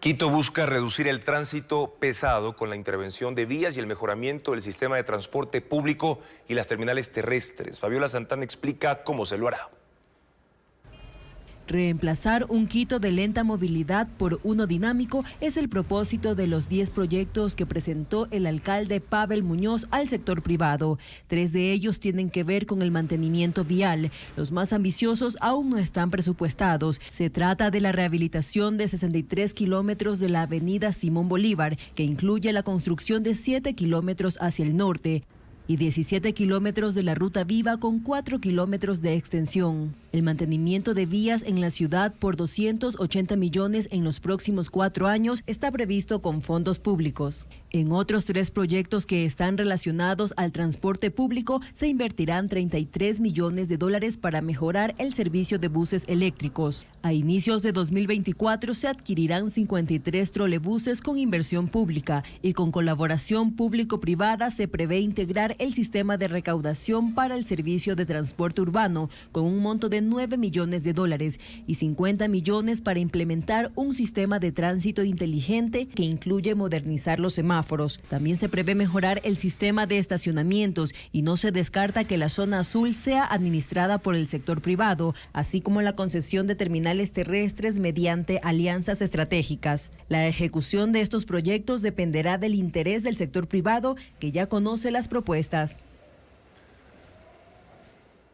Quito busca reducir el tránsito pesado con la intervención de vías y el mejoramiento del sistema de transporte público y las terminales terrestres. Fabiola Santana explica cómo se lo hará. Reemplazar un Quito de lenta movilidad por uno dinámico es el propósito de los 10 proyectos que presentó el alcalde Pavel Muñoz al sector privado. 3 de ellos tienen que ver con el mantenimiento vial. Los más ambiciosos aún no están presupuestados. Se trata de la rehabilitación de 63 kilómetros de la avenida Simón Bolívar, que incluye la construcción de 7 kilómetros hacia el norte y 17 kilómetros de la Ruta Viva con 4 kilómetros de extensión. El mantenimiento de vías en la ciudad por 280 millones en los próximos 4 años está previsto con fondos públicos. En otros 3 proyectos que están relacionados al transporte público se invertirán 33 millones de dólares para mejorar el servicio de buses eléctricos. A inicios de 2024 se adquirirán 53 trolebuses con inversión pública y con colaboración público-privada se prevé integrar el sistema de recaudación para el servicio de transporte urbano con un monto de 9 millones de dólares y 50 millones para implementar un sistema de tránsito inteligente que incluye modernizar los semáforos. También se prevé mejorar el sistema de estacionamientos y no se descarta que la zona azul sea administrada por el sector privado, así como la concesión de terminales terrestres mediante alianzas estratégicas. La ejecución de estos proyectos dependerá del interés del sector privado, que ya conoce las propuestas.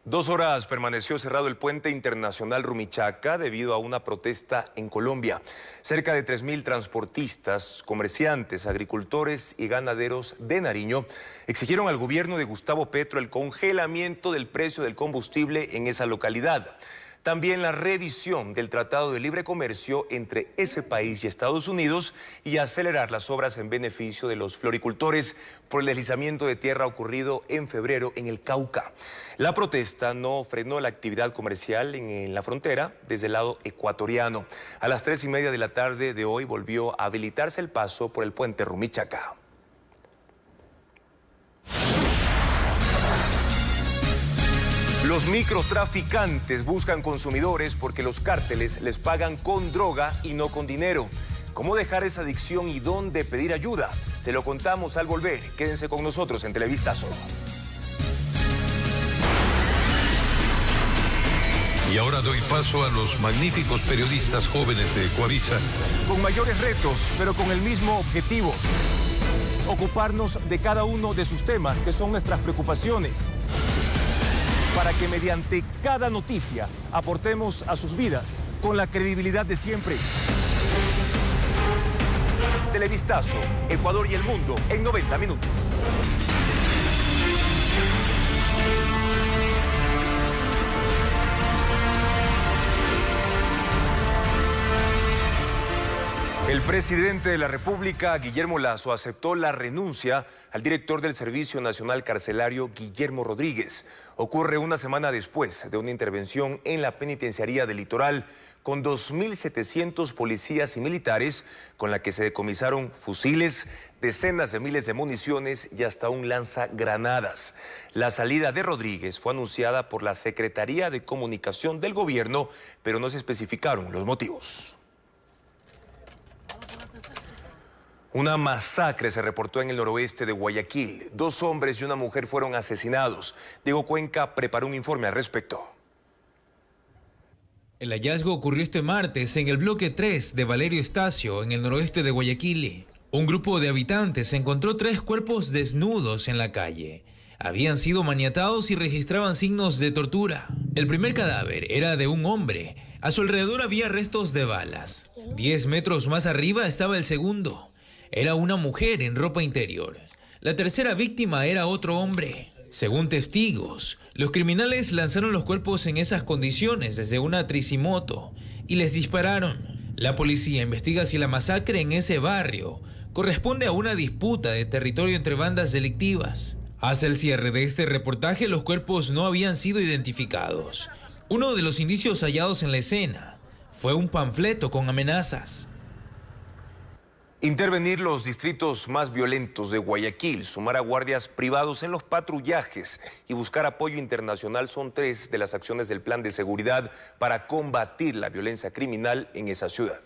2 horas permaneció cerrado el puente internacional Rumichaca debido a una protesta en Colombia. Cerca de 3.000 transportistas, comerciantes, agricultores y ganaderos de Nariño exigieron al gobierno de Gustavo Petro el congelamiento del precio del combustible en esa localidad. También la revisión del Tratado de Libre Comercio entre ese país y Estados Unidos y acelerar las obras en beneficio de los floricultores por el deslizamiento de tierra ocurrido en febrero en el Cauca. La protesta no frenó la actividad comercial en la frontera desde el lado ecuatoriano. A las 3:30 de la tarde de hoy volvió a habilitarse el paso por el puente Rumichaca. Los microtraficantes buscan consumidores porque los cárteles les pagan con droga y no con dinero. ¿Cómo dejar esa adicción y dónde pedir ayuda? Se lo contamos al volver. Quédense con nosotros en Televistazo. Y ahora doy paso a los magníficos periodistas jóvenes de Coavisa. Con mayores retos, pero con el mismo objetivo. Ocuparnos de cada uno de sus temas, que son nuestras preocupaciones, para que mediante cada noticia aportemos a sus vidas con la credibilidad de siempre. Televistazo, Ecuador y el mundo en 90 minutos. El presidente de la República, Guillermo Lasso, aceptó la renuncia al director del Servicio Nacional Carcelario, Guillermo Rodríguez. Ocurre una semana después de una intervención en la penitenciaría del Litoral con 2.700 policías y militares, con la que se decomisaron fusiles, decenas de miles de municiones y hasta un lanzagranadas. La salida de Rodríguez fue anunciada por la Secretaría de Comunicación del Gobierno, pero no se especificaron los motivos. Una masacre se reportó en el noroeste de Guayaquil. 2 hombres y una mujer fueron asesinados. Diego Cuenca preparó un informe al respecto. El hallazgo ocurrió este martes en el bloque 3 de Valerio Estacio, en el noroeste de Guayaquil. Un grupo de habitantes encontró 3 cuerpos desnudos en la calle. Habían sido maniatados y registraban signos de tortura. El primer cadáver era de un hombre. A su alrededor había restos de balas. 10 metros más arriba estaba el segundo. Era una mujer en ropa interior. La tercera víctima era otro hombre. Según testigos, los criminales lanzaron los cuerpos en esas condiciones desde una tricimoto y les dispararon. La policía investiga si la masacre en ese barrio corresponde a una disputa de territorio entre bandas delictivas. Hasta el cierre de este reportaje, los cuerpos no habían sido identificados. Uno de los indicios hallados en la escena fue un panfleto con amenazas. Intervenir los distritos más violentos de Guayaquil, sumar a guardias privados en los patrullajes y buscar apoyo internacional son 3 de las acciones del plan de seguridad para combatir la violencia criminal en esa ciudad.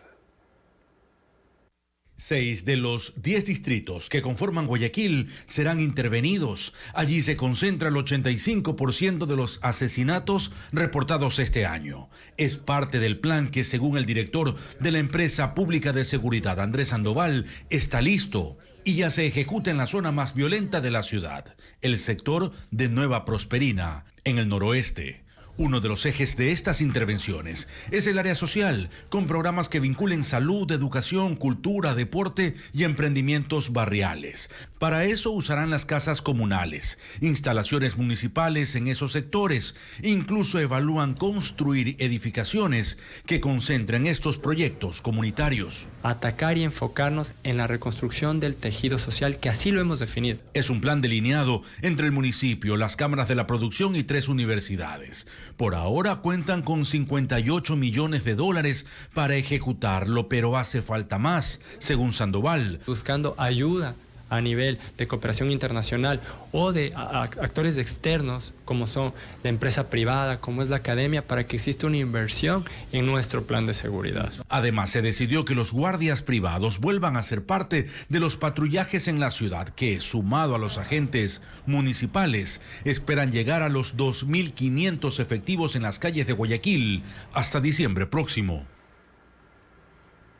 6 de los 10 distritos que conforman Guayaquil serán intervenidos. Allí se concentra el 85% de los asesinatos reportados este año. Es parte del plan que, según el director de la empresa pública de seguridad, Andrés Sandoval, está listo y ya se ejecuta en la zona más violenta de la ciudad, el sector de Nueva Prosperina, en el noroeste. Uno de los ejes de estas intervenciones es el área social, con programas que vinculen salud, educación, cultura, deporte y emprendimientos barriales. Para eso usarán las casas comunales, instalaciones municipales en esos sectores. Incluso evalúan construir edificaciones que concentren estos proyectos comunitarios. Atacar y enfocarnos en la reconstrucción del tejido social, que así lo hemos definido. Es un plan delineado entre el municipio, las cámaras de la producción y 3 universidades. Por ahora cuentan con $58 millones para ejecutarlo, pero hace falta más, según Sandoval. Buscando ayuda a nivel de cooperación internacional o de actores externos, como son la empresa privada, como es la academia, para que exista una inversión en nuestro plan de seguridad. Además, se decidió que los guardias privados vuelvan a ser parte de los patrullajes en la ciudad, que, sumado a los agentes municipales, esperan llegar a los 2.500 efectivos en las calles de Guayaquil hasta diciembre próximo.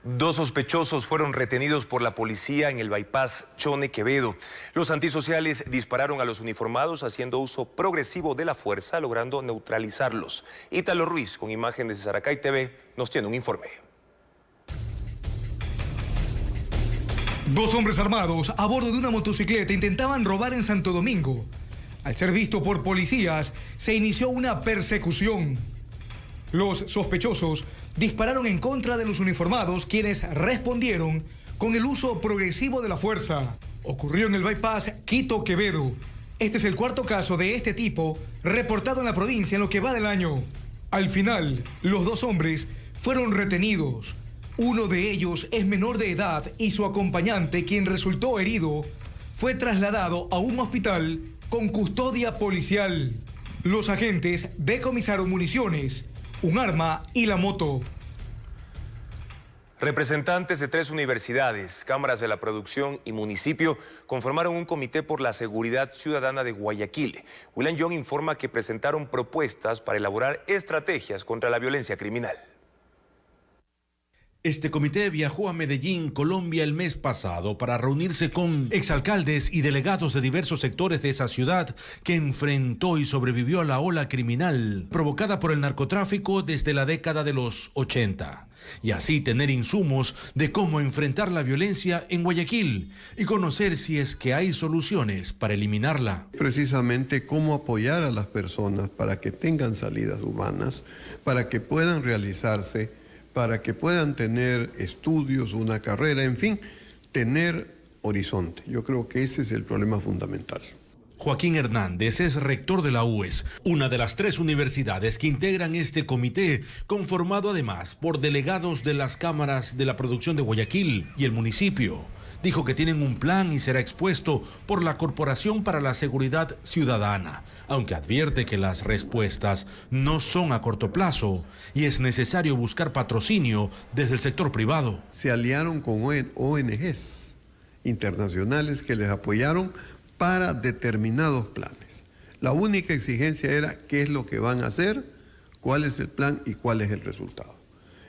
2 sospechosos fueron retenidos por la policía en el bypass Chone Quevedo. Los antisociales dispararon a los uniformados haciendo uso progresivo de la fuerza, logrando neutralizarlos. Ítalo Ruiz, con imágenes de Saracay TV, nos tiene un informe. 2 hombres armados a bordo de una motocicleta intentaban robar en Santo Domingo. Al ser visto por policías, se inició una persecución. Los sospechosos dispararon en contra de los uniformados, quienes respondieron con el uso progresivo de la fuerza. Ocurrió en el bypass Quito Quevedo. Este es el 4º caso de este tipo reportado en la provincia en lo que va del año. Al final, los 2 hombres fueron retenidos. Uno de ellos es menor de edad y su acompañante, quien resultó herido, fue trasladado a un hospital con custodia policial. Los agentes decomisaron municiones, un arma y la moto. Representantes de 3 universidades, cámaras de la producción y municipio conformaron un comité por la seguridad ciudadana de Guayaquil. William Young informa que presentaron propuestas para elaborar estrategias contra la violencia criminal. Este comité viajó a Medellín, Colombia, el mes pasado para reunirse con exalcaldes y delegados de diversos sectores de esa ciudad que enfrentó y sobrevivió a la ola criminal provocada por el narcotráfico desde la década de los 80. Y así tener insumos de cómo enfrentar la violencia en Guayaquil y conocer si es que hay soluciones para eliminarla. Precisamente cómo apoyar a las personas para que tengan salidas humanas, para que puedan realizarse, para que puedan tener estudios, una carrera, en fin, tener horizonte. Yo creo que ese es el problema fundamental. Joaquín Hernández es rector de la UES, una de las 3 universidades que integran este comité, conformado además por delegados de las cámaras de la producción de Guayaquil y el municipio. Dijo que tienen un plan y será expuesto por la Corporación para la Seguridad Ciudadana, aunque advierte que las respuestas no son a corto plazo y es necesario buscar patrocinio desde el sector privado. Se aliaron con ONGs internacionales que les apoyaron para determinados planes. La única exigencia era qué es lo que van a hacer, cuál es el plan y cuál es el resultado.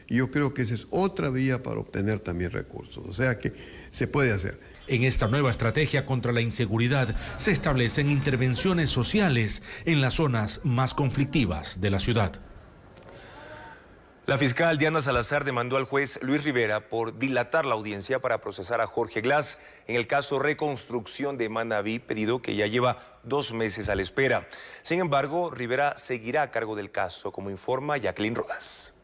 Y yo creo que esa es otra vía para obtener también recursos, o sea que se puede hacer. En esta nueva estrategia contra la inseguridad se establecen intervenciones sociales en las zonas más conflictivas de la ciudad. La fiscal Diana Salazar demandó al juez Luis Rivera por dilatar la audiencia para procesar a Jorge Glass en el caso Reconstrucción de Manabí, pedido que ya lleva 2 meses a la espera. Sin embargo, Rivera seguirá a cargo del caso, como informa Jacqueline Rodas.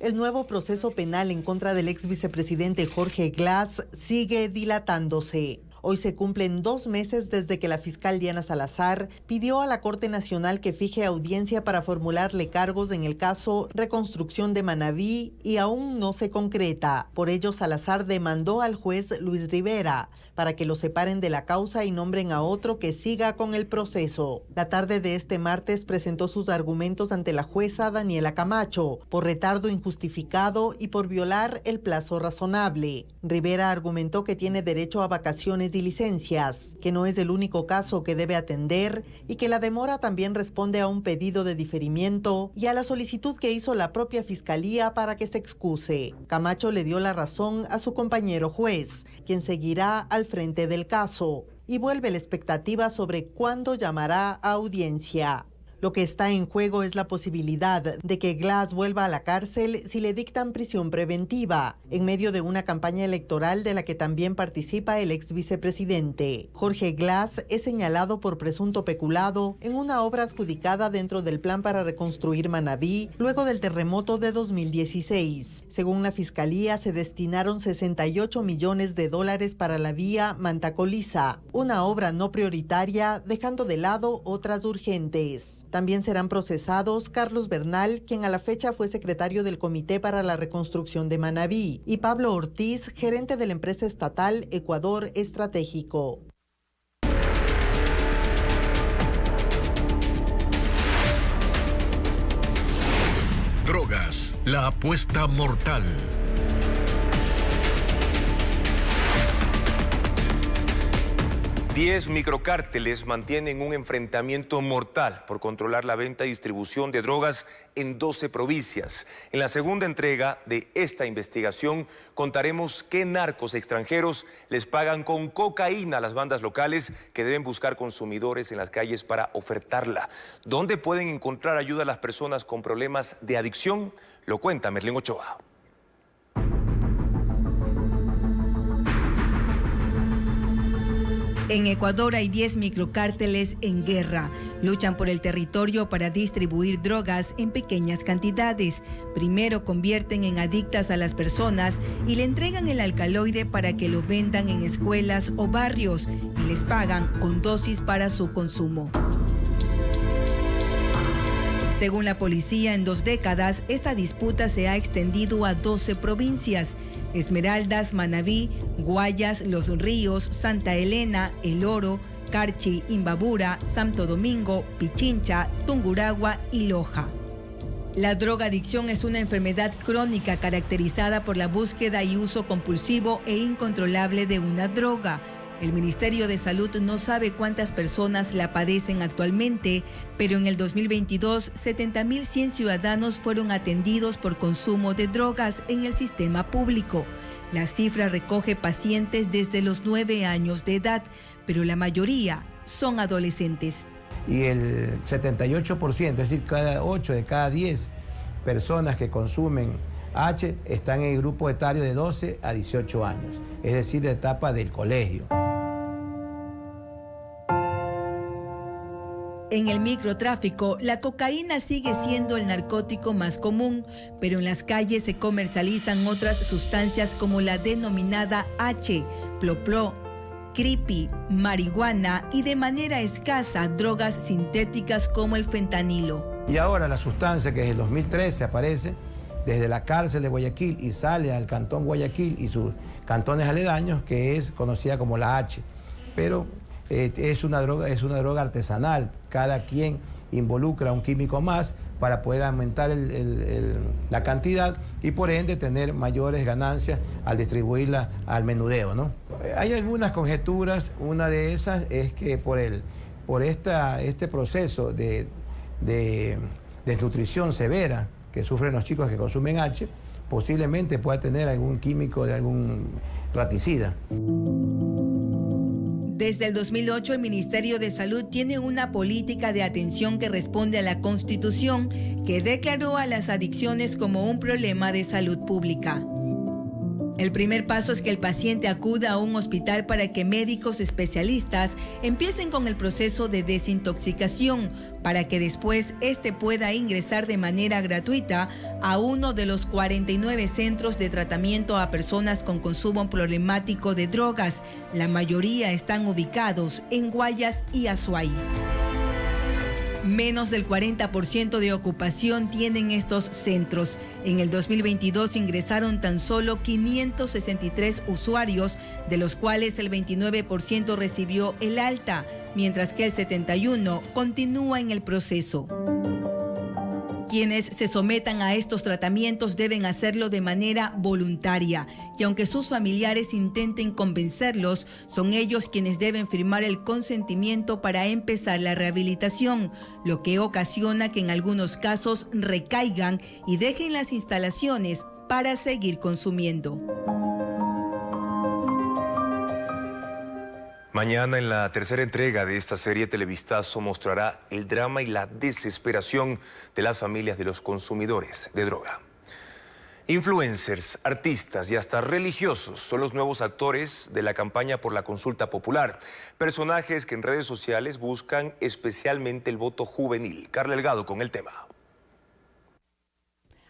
El nuevo proceso penal en contra del ex vicepresidente Jorge Glass sigue dilatándose. Hoy se cumplen 2 meses desde que la fiscal Diana Salazar pidió a la Corte Nacional que fije audiencia para formularle cargos en el caso Reconstrucción de Manabí y aún no se concreta. Por ello, Salazar demandó al juez Luis Rivera para que lo separen de la causa y nombren a otro que siga con el proceso. La tarde de este martes presentó sus argumentos ante la jueza Daniela Camacho por retardo injustificado y por violar el plazo razonable. Rivera argumentó que tiene derecho a vacaciones y licencias, que no es el único caso que debe atender y que la demora también responde a un pedido de diferimiento y a la solicitud que hizo la propia fiscalía para que se excuse. Camacho le dio la razón a su compañero juez, quien seguirá al frente del caso, y vuelve la expectativa sobre cuándo llamará a audiencia. Lo que está en juego es la posibilidad de que Glass vuelva a la cárcel si le dictan prisión preventiva, en medio de una campaña electoral de la que también participa el ex vicepresidente. Jorge Glass es señalado por presunto peculado en una obra adjudicada dentro del plan para reconstruir Manabí luego del terremoto de 2016. Según la fiscalía, se destinaron $68 millones para la vía Mantacoliza, una obra no prioritaria, dejando de lado otras urgentes. También serán procesados Carlos Bernal, quien a la fecha fue secretario del Comité para la Reconstrucción de Manabí, y Pablo Ortiz, gerente de la empresa estatal Ecuador Estratégico. Drogas, la apuesta mortal. 10 microcárteles mantienen un enfrentamiento mortal por controlar la venta y distribución de drogas en 12 provincias. En la segunda entrega de esta investigación contaremos qué narcos extranjeros les pagan con cocaína a las bandas locales que deben buscar consumidores en las calles para ofertarla. ¿Dónde pueden encontrar ayuda a las personas con problemas de adicción? Lo cuenta Merlín Ochoa. En Ecuador hay 10 microcárteles en guerra. Luchan por el territorio para distribuir drogas en pequeñas cantidades. Primero convierten en adictas a las personas y le entregan el alcaloide para que lo vendan en escuelas o barrios y les pagan con dosis para su consumo. Según la policía, en 2 décadas, esta disputa se ha extendido a 12 provincias. Esmeraldas, Manabí, Guayas, Los Ríos, Santa Elena, El Oro, Carchi, Imbabura, Santo Domingo, Pichincha, Tungurahua y Loja. La drogadicción es una enfermedad crónica caracterizada por la búsqueda y uso compulsivo e incontrolable de una droga. El Ministerio de Salud no sabe cuántas personas la padecen actualmente, pero en el 2022, 70.100 ciudadanos fueron atendidos por consumo de drogas en el sistema público. La cifra recoge pacientes desde los 9 años de edad, pero la mayoría son adolescentes. Y el 78%, es decir, cada 8 de cada 10 personas que consumen H están en el grupo etario de 12 a 18 años, es decir, la etapa del colegio. En el microtráfico, la cocaína sigue siendo el narcótico más común, pero en las calles se comercializan otras sustancias como la denominada H, ploplo, creepy, marihuana y de manera escasa drogas sintéticas como el fentanilo. Y ahora la sustancia que desde el 2013 aparece desde la cárcel de Guayaquil y sale al cantón Guayaquil y sus cantones aledaños, que es conocida como la H, pero es una droga artesanal. Cada quien involucra un químico más para poder aumentar la cantidad y por ende tener mayores ganancias al distribuirla al menudeo, ¿no? Hay algunas conjeturas, una de esas es que por este proceso de desnutrición severa que sufren los chicos que consumen H, posiblemente pueda tener algún químico de algún raticida. Desde el 2008, el Ministerio de Salud tiene una política de atención que responde a la Constitución, que declaró a las adicciones como un problema de salud pública. El primer paso es que el paciente acuda a un hospital para que médicos especialistas empiecen con el proceso de desintoxicación, para que después este pueda ingresar de manera gratuita a uno de los 49 centros de tratamiento a personas con consumo problemático de drogas. La mayoría están ubicados en Guayas y Azuay. Menos del 40% de ocupación tienen estos centros. En el 2022 ingresaron tan solo 563 usuarios, de los cuales el 29% recibió el alta, mientras que el 71% continúa en el proceso. Quienes se sometan a estos tratamientos deben hacerlo de manera voluntaria, y aunque sus familiares intenten convencerlos, son ellos quienes deben firmar el consentimiento para empezar la rehabilitación, lo que ocasiona que en algunos casos recaigan y dejen las instalaciones para seguir consumiendo. Mañana, en la tercera entrega de esta serie, Televistazo mostrará el drama y la desesperación de las familias de los consumidores de droga. Influencers, artistas y hasta religiosos son los nuevos actores de la campaña por la consulta popular. Personajes que en redes sociales buscan especialmente el voto juvenil. Carla Delgado con el tema.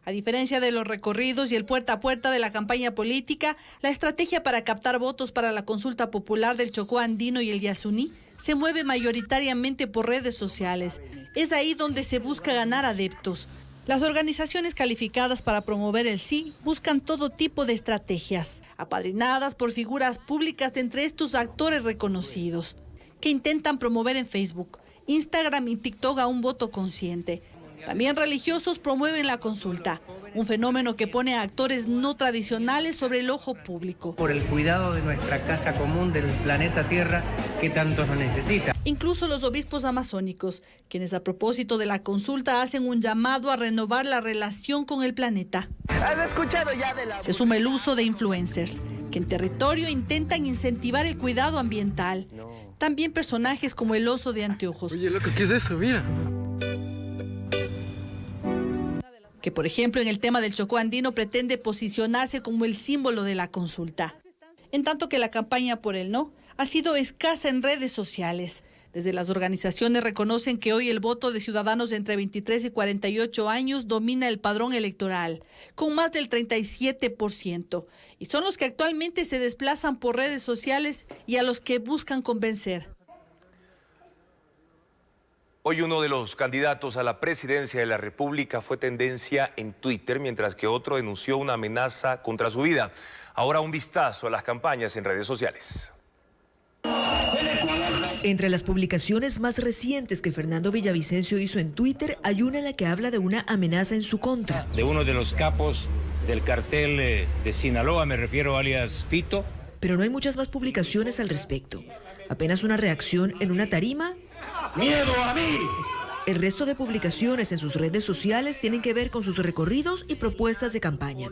A diferencia de los recorridos y el puerta a puerta de la campaña política, la estrategia para captar votos para la consulta popular del Chocó Andino y el Yasuní se mueve mayoritariamente por redes sociales. Es ahí donde se busca ganar adeptos. Las organizaciones calificadas para promover el sí buscan todo tipo de estrategias, apadrinadas por figuras públicas de entre estos actores reconocidos, que intentan promover en Facebook, Instagram y TikTok a un voto consciente. También religiosos promueven la consulta, un fenómeno que pone a actores no tradicionales sobre el ojo público. Por el cuidado de nuestra casa común, del planeta Tierra, que tanto nos necesita. Incluso los obispos amazónicos, quienes a propósito de la consulta hacen un llamado a renovar la relación con el planeta. ¿Has escuchado ya de la... Se suma el uso de influencers, que en territorio intentan incentivar el cuidado ambiental. También personajes como el oso de anteojos. Oye, loco, ¿qué es eso? Mira. Que por ejemplo en el tema del Chocó Andino pretende posicionarse como el símbolo de la consulta, en tanto que la campaña por el no ha sido escasa en redes sociales. Desde las organizaciones reconocen que hoy el voto de ciudadanos de entre 23 y 48 años domina el padrón electoral, con más del 37%, y son los que actualmente se desplazan por redes sociales y a los que buscan convencer. Hoy uno de los candidatos a la presidencia de la República fue tendencia en Twitter, mientras que otro denunció una amenaza contra su vida. Ahora un vistazo a las campañas en redes sociales. Entre las publicaciones más recientes que Fernando Villavicencio hizo en Twitter, hay una en la que habla de una amenaza en su contra. De uno de los capos del cartel de Sinaloa, me refiero alias Fito. Pero no hay muchas más publicaciones al respecto. Apenas una reacción en una tarima. ¡Miedo a mí! El resto de publicaciones en sus redes sociales tienen que ver con sus recorridos y propuestas de campaña.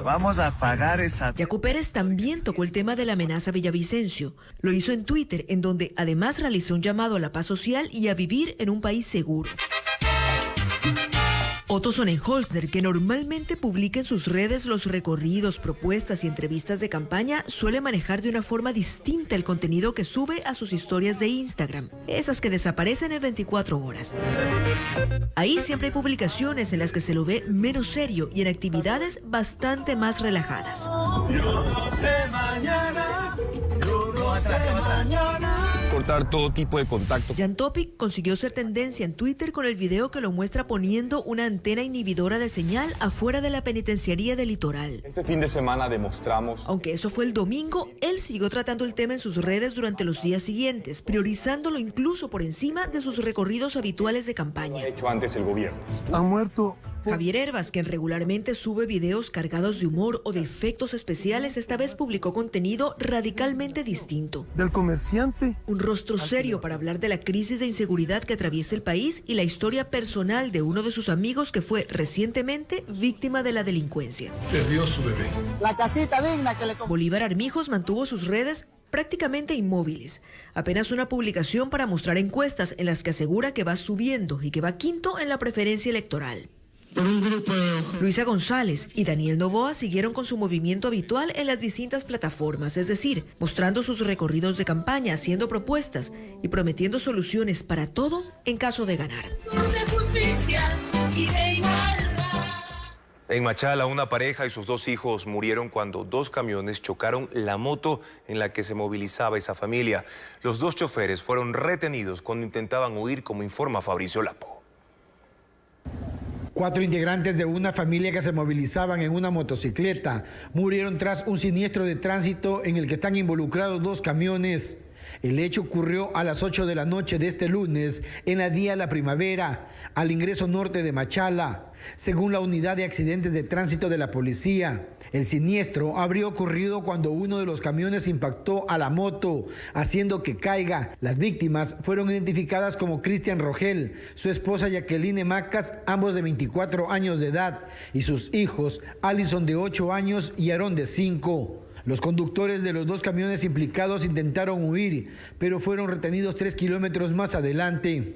Vamos a pagar esa... Yacu Pérez también tocó el tema de la amenaza a Villavicencio. Lo hizo en Twitter, en donde además realizó un llamado a la paz social y a vivir en un país seguro. Otto Sonnenholzner, que normalmente publica en sus redes los recorridos, propuestas y entrevistas de campaña, suele manejar de una forma distinta el contenido que sube a sus historias de Instagram, esas que desaparecen en 24 horas. Ahí siempre hay publicaciones en las que se lo ve menos serio y en actividades bastante más relajadas. Yo no sé mañana, yo no sé mañana. cortar todo tipo de contacto. Jan Topic consiguió ser tendencia en Twitter con el video que lo muestra poniendo una antena inhibidora de señal afuera de la penitenciaría del Litoral. Este fin de semana demostramos... Aunque eso fue el domingo, él siguió tratando el tema en sus redes durante los días siguientes, priorizándolo incluso por encima de sus recorridos habituales de campaña. Lo ha hecho antes el gobierno. Han muerto... Javier Hervas, quien regularmente sube videos cargados de humor o de efectos especiales, esta vez publicó contenido radicalmente distinto. Del comerciante. Un rostro serio para hablar de la crisis de inseguridad que atraviesa el país y la historia personal de uno de sus amigos que fue recientemente víctima de la delincuencia. Perdió su bebé. La casita digna que le... Bolívar Armijos mantuvo sus redes prácticamente inmóviles. Apenas una publicación para mostrar encuestas en las que asegura que va subiendo y que va quinto en la preferencia electoral. Por un grupo de ojos. Luisa González y Daniel Noboa siguieron con su movimiento habitual en las distintas plataformas, es decir, mostrando sus recorridos de campaña, haciendo propuestas y prometiendo soluciones para todo en caso de ganar. En Machala, una pareja y sus 2 hijos murieron cuando 2 camiones chocaron la moto en la que se movilizaba esa familia. Los 2 choferes fueron retenidos cuando intentaban huir, como informa Fabricio Lapo. 4 integrantes de una familia que se movilizaban en una motocicleta murieron tras un siniestro de tránsito en el que están involucrados 2 camiones. El hecho ocurrió a las 8 de la noche de este lunes en la Vía La Primavera, al ingreso norte de Machala. Según la unidad de accidentes de tránsito de la policía, el siniestro habría ocurrido cuando uno de los camiones impactó a la moto, haciendo que caiga. Las víctimas fueron identificadas como Cristian Rogel, su esposa Jacqueline Macas, ambos de 24 años de edad, y sus hijos, Alison de 8 años y Aarón de 5. Los conductores de los 2 camiones implicados intentaron huir, pero fueron retenidos 3 kilómetros más adelante.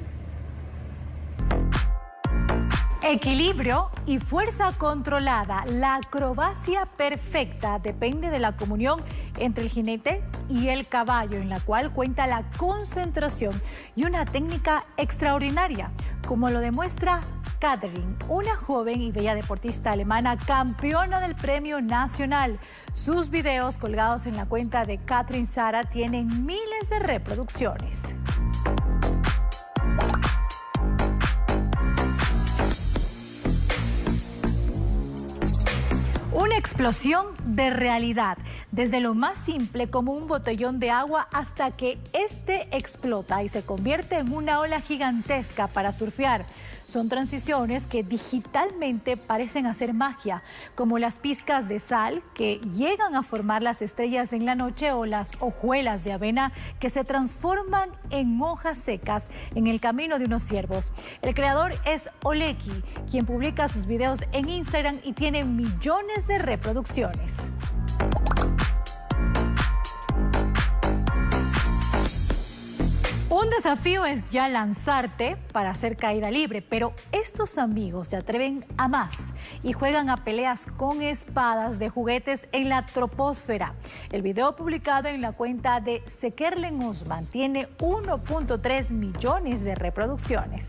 Equilibrio y fuerza controlada. La acrobacia perfecta depende de la comunión entre el jinete y el caballo, en la cual cuenta la concentración y una técnica extraordinaria, como lo demuestra Catherine, una joven y bella deportista alemana, campeona del Premio Nacional. Sus videos colgados en la cuenta de Catherine Sara tienen miles de reproducciones. Una explosión de realidad, desde lo más simple como un botellón de agua hasta que este explota y se convierte en una ola gigantesca para surfear. Son transiciones que digitalmente parecen hacer magia, como las pizcas de sal que llegan a formar las estrellas en la noche o las hojuelas de avena que se transforman en hojas secas en el camino de unos ciervos. El creador es Oleki, quien publica sus videos en Instagram y tiene millones de reproducciones. Un desafío es ya lanzarte para hacer caída libre, pero estos amigos se atreven a más y juegan a peleas con espadas de juguetes en la troposfera. El video publicado en la cuenta de Sekerlen Osman tiene 1.3 millones de reproducciones.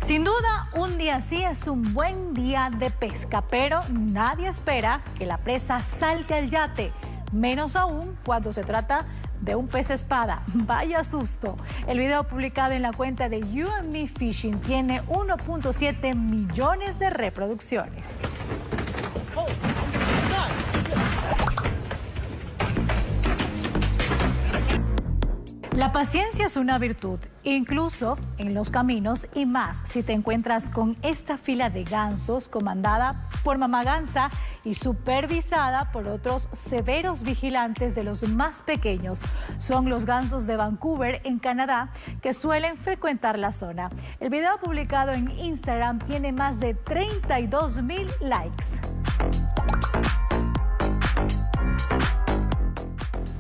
Sin duda, un día así es un buen día de pesca, pero nadie espera que la presa salte al yate, menos aún cuando se trata de un pez espada. Vaya susto. El video publicado en la cuenta de You and Me Fishing tiene 1.7 millones de reproducciones. La paciencia es una virtud, incluso en los caminos, y más si te encuentras con esta fila de gansos comandada por Mamá Gansa y supervisada por otros severos vigilantes de los más pequeños. Son los gansos de Vancouver, en Canadá, que suelen frecuentar la zona. El video publicado en Instagram tiene más de 32,000 likes.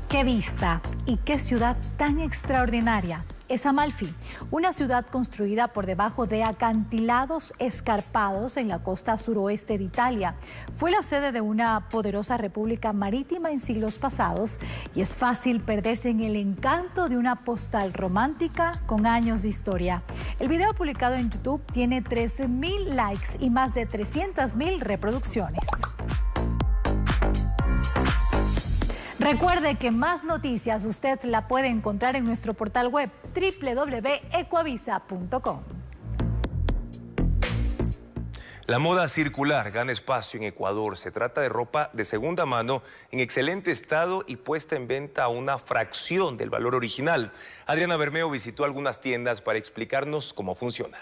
¡Qué vista y qué ciudad tan extraordinaria! es Amalfi, una ciudad construida por debajo de acantilados escarpados en la costa suroeste de Italia. Fue la sede de una poderosa república marítima en siglos pasados y es fácil perderse en el encanto de una postal romántica con años de historia. El video publicado en YouTube tiene 13.000 likes y más de 300.000 reproducciones. Recuerde que más noticias usted la puede encontrar en nuestro portal web www.ecuavisa.com. La moda circular gana espacio en Ecuador. Se trata de ropa de segunda mano en excelente estado y puesta en venta a una fracción del valor original. Adriana Bermeo visitó algunas tiendas para explicarnos cómo funciona.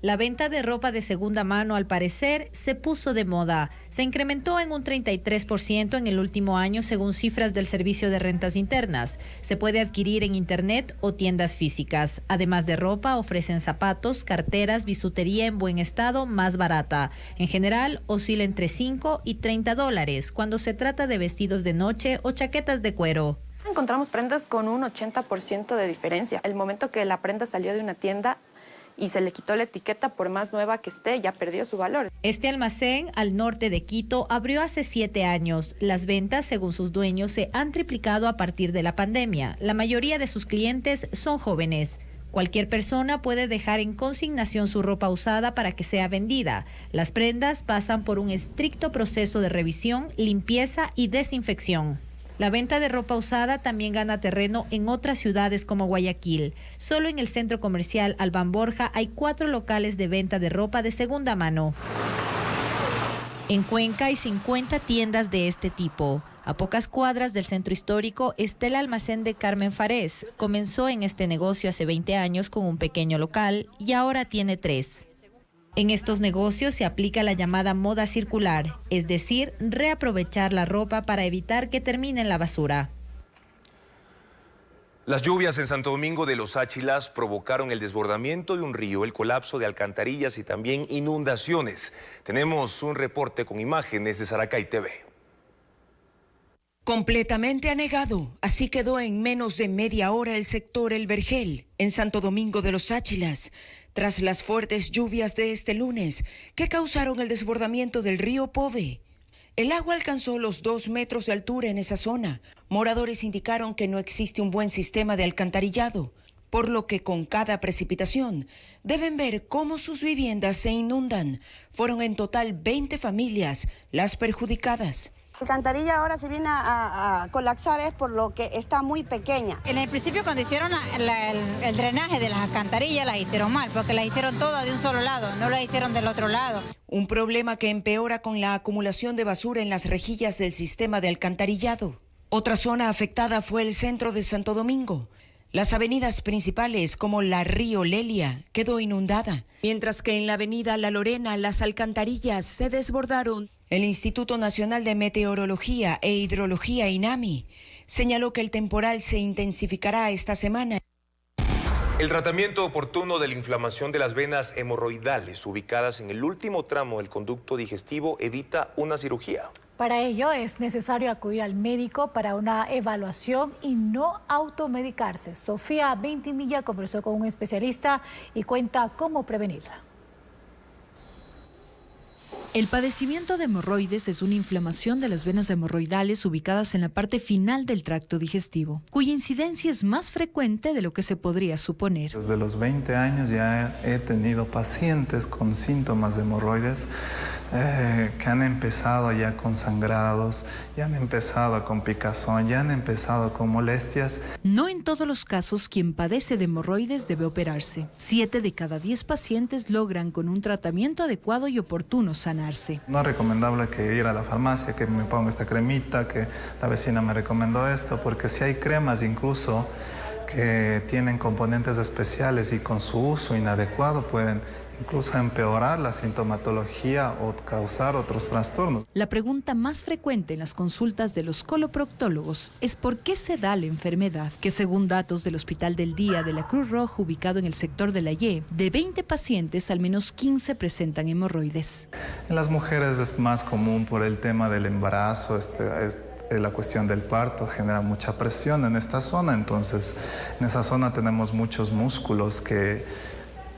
La venta de ropa de segunda mano, al parecer, se puso de moda. Se incrementó en un 33% en el último año, según cifras del Servicio de Rentas Internas. Se puede adquirir en internet o tiendas físicas. Además de ropa, ofrecen zapatos, carteras, bisutería en buen estado, más barata. En general, oscila entre $5 y $30 cuando se trata de vestidos de noche o chaquetas de cuero. Encontramos prendas con un 80% de diferencia. El momento que la prenda salió de una tienda y se le quitó la etiqueta, por más nueva que esté, ya perdió su valor. Este almacén, al norte de Quito, abrió hace 7 años. Las ventas, según sus dueños, se han triplicado a partir de la pandemia. La mayoría de sus clientes son jóvenes. Cualquier persona puede dejar en consignación su ropa usada para que sea vendida. Las prendas pasan por un estricto proceso de revisión, limpieza y desinfección. La venta de ropa usada también gana terreno en otras ciudades como Guayaquil. Solo en el centro comercial Albán Borja hay 4 locales de venta de ropa de segunda mano. En Cuenca hay 50 tiendas de este tipo. A pocas cuadras del centro histórico está el almacén de Carmen Farés. Comenzó en este negocio hace 20 años con un pequeño local y ahora tiene 3. En estos negocios se aplica la llamada moda circular, es decir, reaprovechar la ropa para evitar que termine en la basura. Las lluvias en Santo Domingo de los Áchilas provocaron el desbordamiento de un río, el colapso de alcantarillas y también inundaciones. Tenemos un reporte con imágenes de Saracay TV. Completamente anegado, así quedó en menos de media hora el sector El Vergel, en Santo Domingo de los Áchilas, tras las fuertes lluvias de este lunes que causaron el desbordamiento del río Pove. El agua alcanzó los 2 metros de altura en esa zona. Moradores indicaron que no existe un buen sistema de alcantarillado, por lo que con cada precipitación deben ver cómo sus viviendas se inundan. Fueron en total 20 familias las perjudicadas. La alcantarilla ahora se viene a colapsar es por lo que está muy pequeña. En el principio cuando hicieron el drenaje de las alcantarillas las hicieron mal, porque las hicieron todas de un solo lado, no las hicieron del otro lado. Un problema que empeora con la acumulación de basura en las rejillas del sistema de alcantarillado. Otra zona afectada fue el centro de Santo Domingo. Las avenidas principales como la Río Lelia quedó inundada, mientras que en la avenida La Lorena las alcantarillas se desbordaron. El Instituto Nacional de Meteorología e Hidrología, INAMI, señaló que el temporal se intensificará esta semana. El tratamiento oportuno de la inflamación de las venas hemorroidales ubicadas en el último tramo del conducto digestivo evita una cirugía. Para ello es necesario acudir al médico para una evaluación y no automedicarse. Sofía Ventimilla conversó con un especialista y cuenta cómo prevenirla. El padecimiento de hemorroides es una inflamación de las venas hemorroidales ubicadas en la parte final del tracto digestivo, cuya incidencia es más frecuente de lo que se podría suponer. Desde los 20 años ya he tenido pacientes con síntomas de hemorroides que han empezado ya con sangrados, ya han empezado con picazón, ya han empezado con molestias. No en todos los casos quien padece de hemorroides debe operarse. 7 de cada 10 pacientes logran con un tratamiento adecuado y oportuno sanarse. No es recomendable que ir a la farmacia, que me ponga esta cremita, que la vecina me recomendó esto, porque si hay cremas incluso que tienen componentes especiales y con su uso inadecuado pueden incluso empeorar la sintomatología o causar otros trastornos. La pregunta más frecuente en las consultas de los coloproctólogos es por qué se da la enfermedad, que según datos del Hospital del Día de la Cruz Roja ubicado en el sector de La Ye, de 20 pacientes al menos 15 presentan hemorroides. En las mujeres es más común por el tema del embarazo, la cuestión del parto genera mucha presión en esta zona, entonces en esa zona tenemos muchos músculos que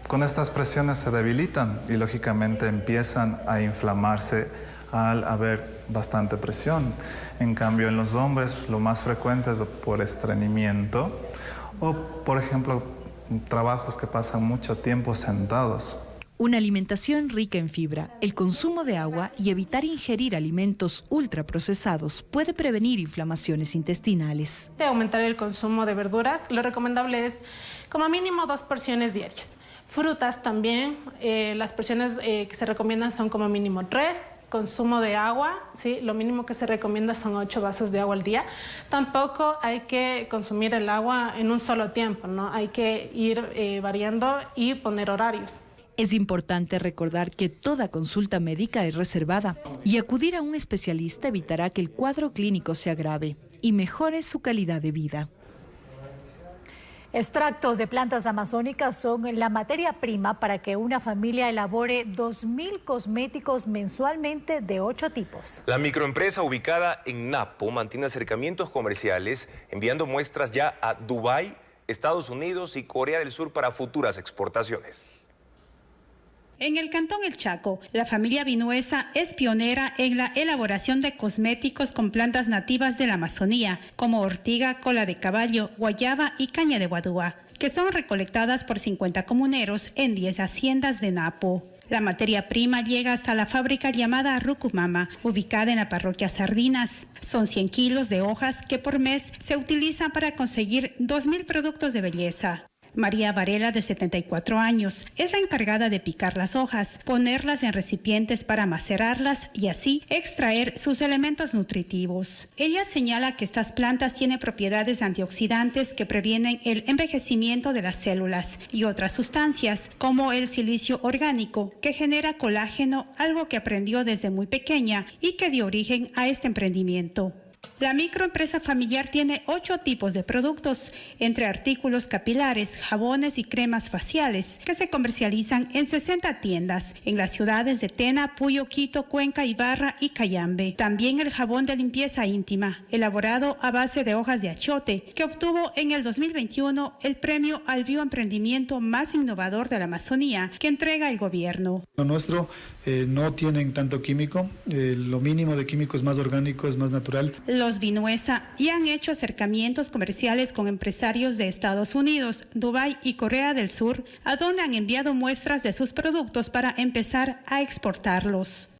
con estas presiones se debilitan y lógicamente empiezan a inflamarse al haber bastante presión. En cambio, en los hombres lo más frecuente es por estreñimiento o, por ejemplo, trabajos que pasan mucho tiempo sentados. Una alimentación rica en fibra, el consumo de agua y evitar ingerir alimentos ultraprocesados puede prevenir inflamaciones intestinales. De aumentar el consumo de verduras, lo recomendable es como mínimo 2 porciones diarias. Frutas también, las porciones que se recomiendan son como mínimo 3. Consumo de agua, ¿sí? Lo mínimo que se recomienda son 8 vasos de agua al día. Tampoco hay que consumir el agua en un solo tiempo, ¿no? Hay que ir variando y poner horarios. Es importante recordar que toda consulta médica es reservada y acudir a un especialista evitará que el cuadro clínico se agrave y mejore su calidad de vida. Extractos de plantas amazónicas son la materia prima para que una familia elabore 2.000 cosméticos mensualmente de 8 tipos. La microempresa ubicada en Napo mantiene acercamientos comerciales enviando muestras ya a Dubái, Estados Unidos y Corea del Sur para futuras exportaciones. En el cantón El Chaco, la familia Vinuesa es pionera en la elaboración de cosméticos con plantas nativas de la Amazonía, como ortiga, cola de caballo, guayaba y caña de guadúa, que son recolectadas por 50 comuneros en 10 haciendas de Napo. La materia prima llega hasta la fábrica llamada Rucumama, ubicada en la parroquia Sardinas. Son 100 kilos de hojas que por mes se utilizan para conseguir 2.000 productos de belleza. María Varela, de 74 años, es la encargada de picar las hojas, ponerlas en recipientes para macerarlas y así extraer sus elementos nutritivos. Ella señala que estas plantas tienen propiedades antioxidantes que previenen el envejecimiento de las células y otras sustancias, como el silicio orgánico, que genera colágeno, algo que aprendió desde muy pequeña y que dio origen a este emprendimiento. La microempresa familiar tiene 8 tipos de productos, entre artículos capilares, jabones y cremas faciales, que se comercializan en 60 tiendas en las ciudades de Tena, Puyo, Quito, Cuenca, Ibarra y Cayambe. También el jabón de limpieza íntima, elaborado a base de hojas de achiote, que obtuvo en el 2021 el premio al bioemprendimiento más innovador de la Amazonía, que entrega el gobierno. Lo nuestro no tienen tanto químico, lo mínimo de químico es más orgánico, es más natural. Los Vinuesa ya han hecho acercamientos comerciales con empresarios de Estados Unidos, Dubái y Corea del Sur, a donde han enviado muestras de sus productos para empezar a exportarlos.